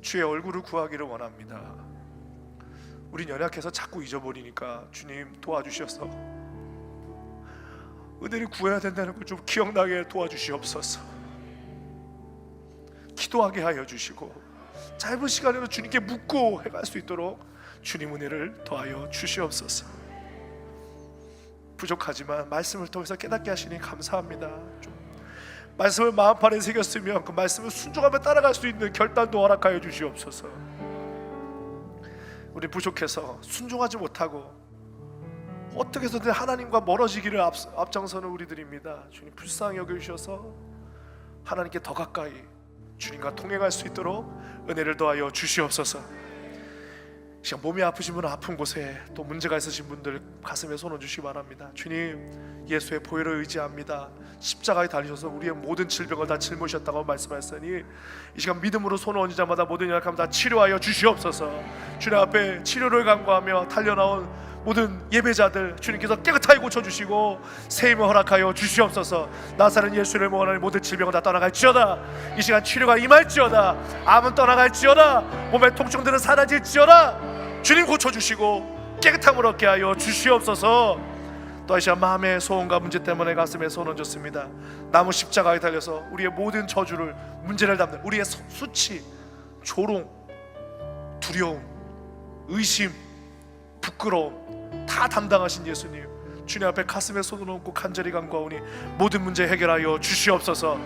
주의 얼굴을 구하기를 원합니다. 우린 연약해서 자꾸 잊어버리니까 주님 도와주셔서 은혜를 구해야 된다는 걸 좀 기억나게 도와주시옵소서. 기도하게 하여 주시고 짧은 시간에도 주님께 묻고 해갈 수 있도록 주님 은혜를 더하여 주시옵소서. 부족하지만 말씀을 통해서 깨닫게 하시니 감사합니다. 좀 말씀을 마음판에 새겼으면 그 말씀을 순종하며 따라갈 수 있는 결단도 허락하여 주시옵소서. 우리 부족해서 순종하지 못하고 어떻게 해서든 하나님과 멀어지기를 앞장서는 우리들입니다. 주님 불쌍히 여겨주셔서 하나님께 더 가까이 주님과 동행할 수 있도록 은혜를 더하여 주시옵소서. 시간 몸이 아프신 분은 아픈 곳에 또 문제가 있으신 분들 가슴에 손 얹으시기 바랍니다. 주님 예수의 보혈을 의지합니다. 십자가에 달리셔서 우리의 모든 질병을 다 짊으셨다고 말씀하셨으니 이 시간 믿음으로 손을 얹자마자 모든 연약함 다 치료하여 주시옵소서. 주님 앞에 치료를 간구하며 달려나온 모든 예배자들 주님께서 깨끗하게 고쳐주시고 세임을 허락하여 주시옵소서. 나사렛 예수를 원하는 모든 질병을 다 떠나갈지어다. 이 시간 치료가 임할지어다. 암은 떠나갈지어다. 몸의 통증들은 사라질지어다. 주님 고쳐주시고 깨끗함을 얻게 하여 주시옵소서. 또 이 시간 마음의 소원과 문제 때문에 가슴에 손 얹었습니다. 나무 십자가에 달려서 우리의 모든 저주를 문제를 담는 우리의 수치, 조롱, 두려움, 의심, 부끄러움 다 담당하신 예수님 주님 앞에 가슴에 손을 얹고 간절히 간구하오니 모든 문제 해결하여 주시옵소서.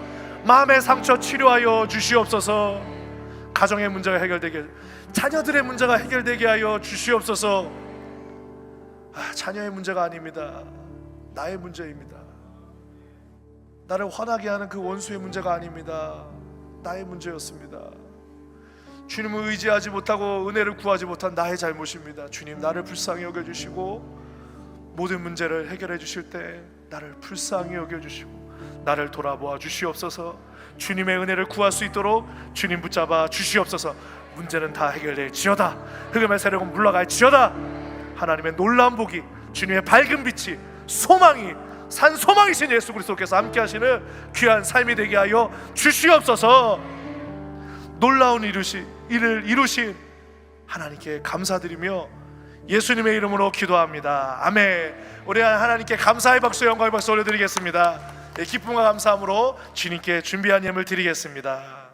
마음의 상처 치료하여 주시옵소서. 가정의 문제가 해결되게, 자녀들의 문제가 해결되게 하여 주시옵소서. 자녀의 문제가 아닙니다. 나의 문제입니다. 나를 화나게 하는 그 원수의 문제가 아닙니다. 나의 문제였습니다. 주님을 의지하지 못하고 은혜를 구하지 못한 나의 잘못입니다. 주님 나를 불쌍히 여겨주시고 모든 문제를 해결해 주실 때 나를 불쌍히 여겨주시고 나를 돌아보아 주시옵소서. 주님의 은혜를 구할 수 있도록 주님 붙잡아 주시옵소서. 문제는 다 해결될지어다. 흑암의 세력은 물러갈지어다. 하나님의 놀라운 복이, 주님의 밝은 빛이, 소망이, 산 소망이신 예수 그리스도께서 함께 하시는 귀한 삶이 되게 하여 주시옵소서. 놀라운 일을 이루신 하나님께 감사드리며 예수님의 이름으로 기도합니다. 아멘. 우리 하나님께 감사의 박수, 영광의 박수 올려드리겠습니다. 기쁨과 감사함으로 주님께 준비한 예물 드리겠습니다.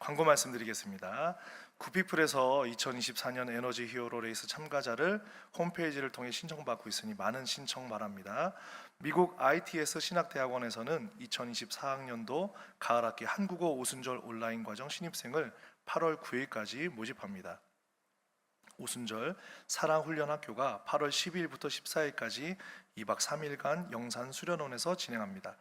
광고 말씀드리겠습니다. 구피플에서 2024년 에너지 히어로 레이스 참가자를 홈페이지를 통해 신청받고 있으니 많은 신청 바랍니다. 미국 ITS 신학대학원에서는 2024학년도 가을학기 한국어 오순절 온라인 과정 신입생을 8월 9일까지 모집합니다. 오순절 사랑훈련학교가 8월 12일부터 14일까지 2박 3일간 영산 수련원에서 진행합니다.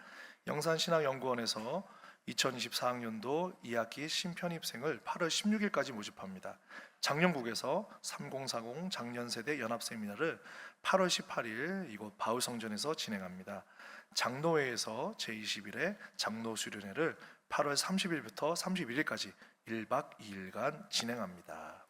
영산신학연구원에서 2024학년도 2학기 신편입생을 8월 16일까지 모집합니다. 장영국에서 3040 장년세대 연합세미나를 8월 18일 이곳 바울성전에서 진행합니다. 장로회에서 제21회 장로수련회를 8월 30일부터 31일까지 1박 2일간 진행합니다.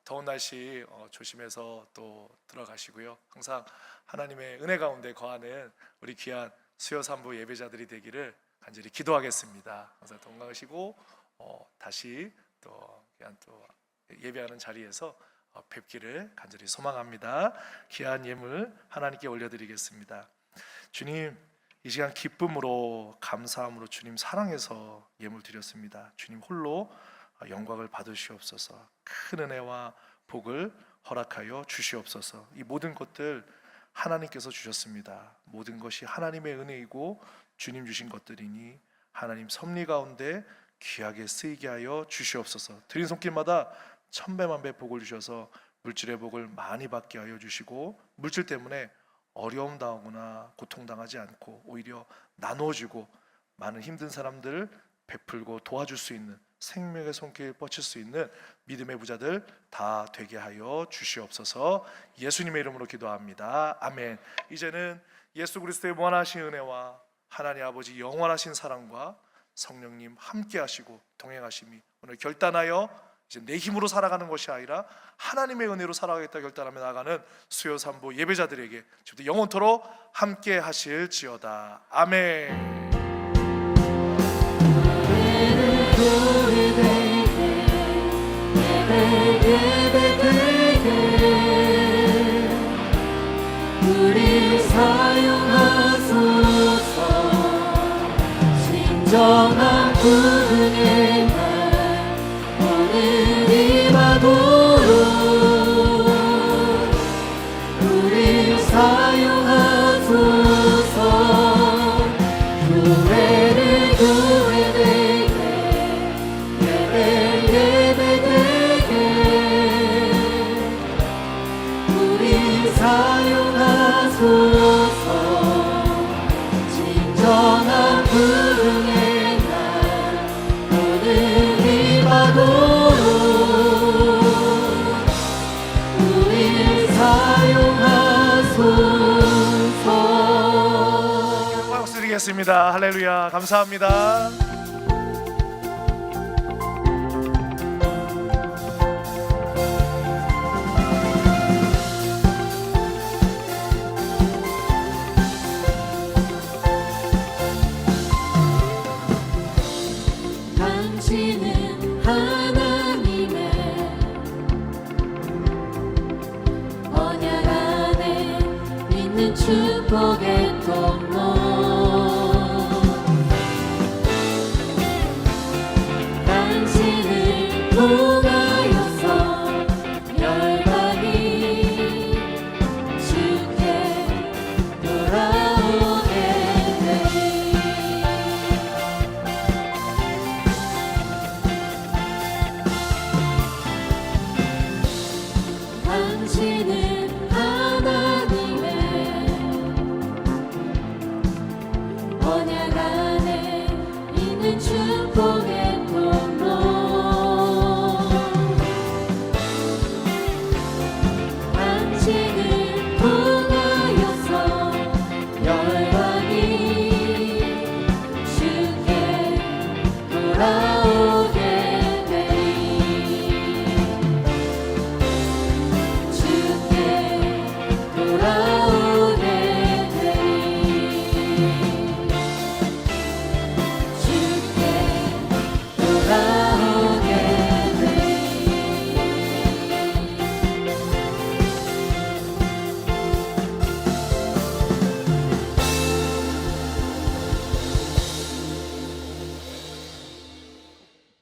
더운 날씨 조심해서 또 들어가시고요. 항상 하나님의 은혜 가운데 거하는 우리 귀한 수요 3부 예배자들이 되기를 간절히 기도하겠습니다. 항상 건강하시고 다시 또 예배하는 자리에서 뵙기를 간절히 소망합니다. 귀한 예물 하나님께 올려드리겠습니다. 주님, 이 시간 기쁨으로 감사함으로 주님 사랑해서 예물 드렸습니다. 주님 홀로 영광을 받으시옵소서. 큰 은혜와 복을 허락하여 주시옵소서. 이 모든 것들 하나님께서 주셨습니다. 모든 것이 하나님의 은혜이고 주님 주신 것들이니 하나님 섭리 가운데 귀하게 쓰이게 하여 주시옵소서. 드린 손길마다 천배만배 복을 주셔서 물질의 복을 많이 받게 하여 주시고, 물질 때문에 어려움 당하거나 고통당하지 않고 오히려 나누어주고 많은 힘든 사람들을 베풀고 도와줄 수 있는, 생명의 손길 뻗칠 수 있는 믿음의 부자들 다 되게 하여 주시옵소서. 예수님의 이름으로 기도합니다. 아멘. 이제는 예수 그리스도의 무한하신 은혜와 하나님 아버지 영원하신 사랑과 성령님 함께 하시고 동행하심이 오늘 결단하여 이제 내 힘으로 살아가는 것이 아니라 하나님의 은혜로 살아가겠다 결단하며 나가는 수요 3부 예배자들에게 지금부터 영원토록 함께 하실지어다. 아멘. 우리 사용하소서. 진정한 부흥의 날 오늘이 와도록 우리 사용하소서. 교회를 교회되게 예배되게 우리 사용하소서. 진정한 부흥의 날 오늘이 와도록 우리 사용하소서. 박수 드리겠습니다. 할렐루야. 감사합니다. 당신은 하나님의 언약 안에 있는 축복의 도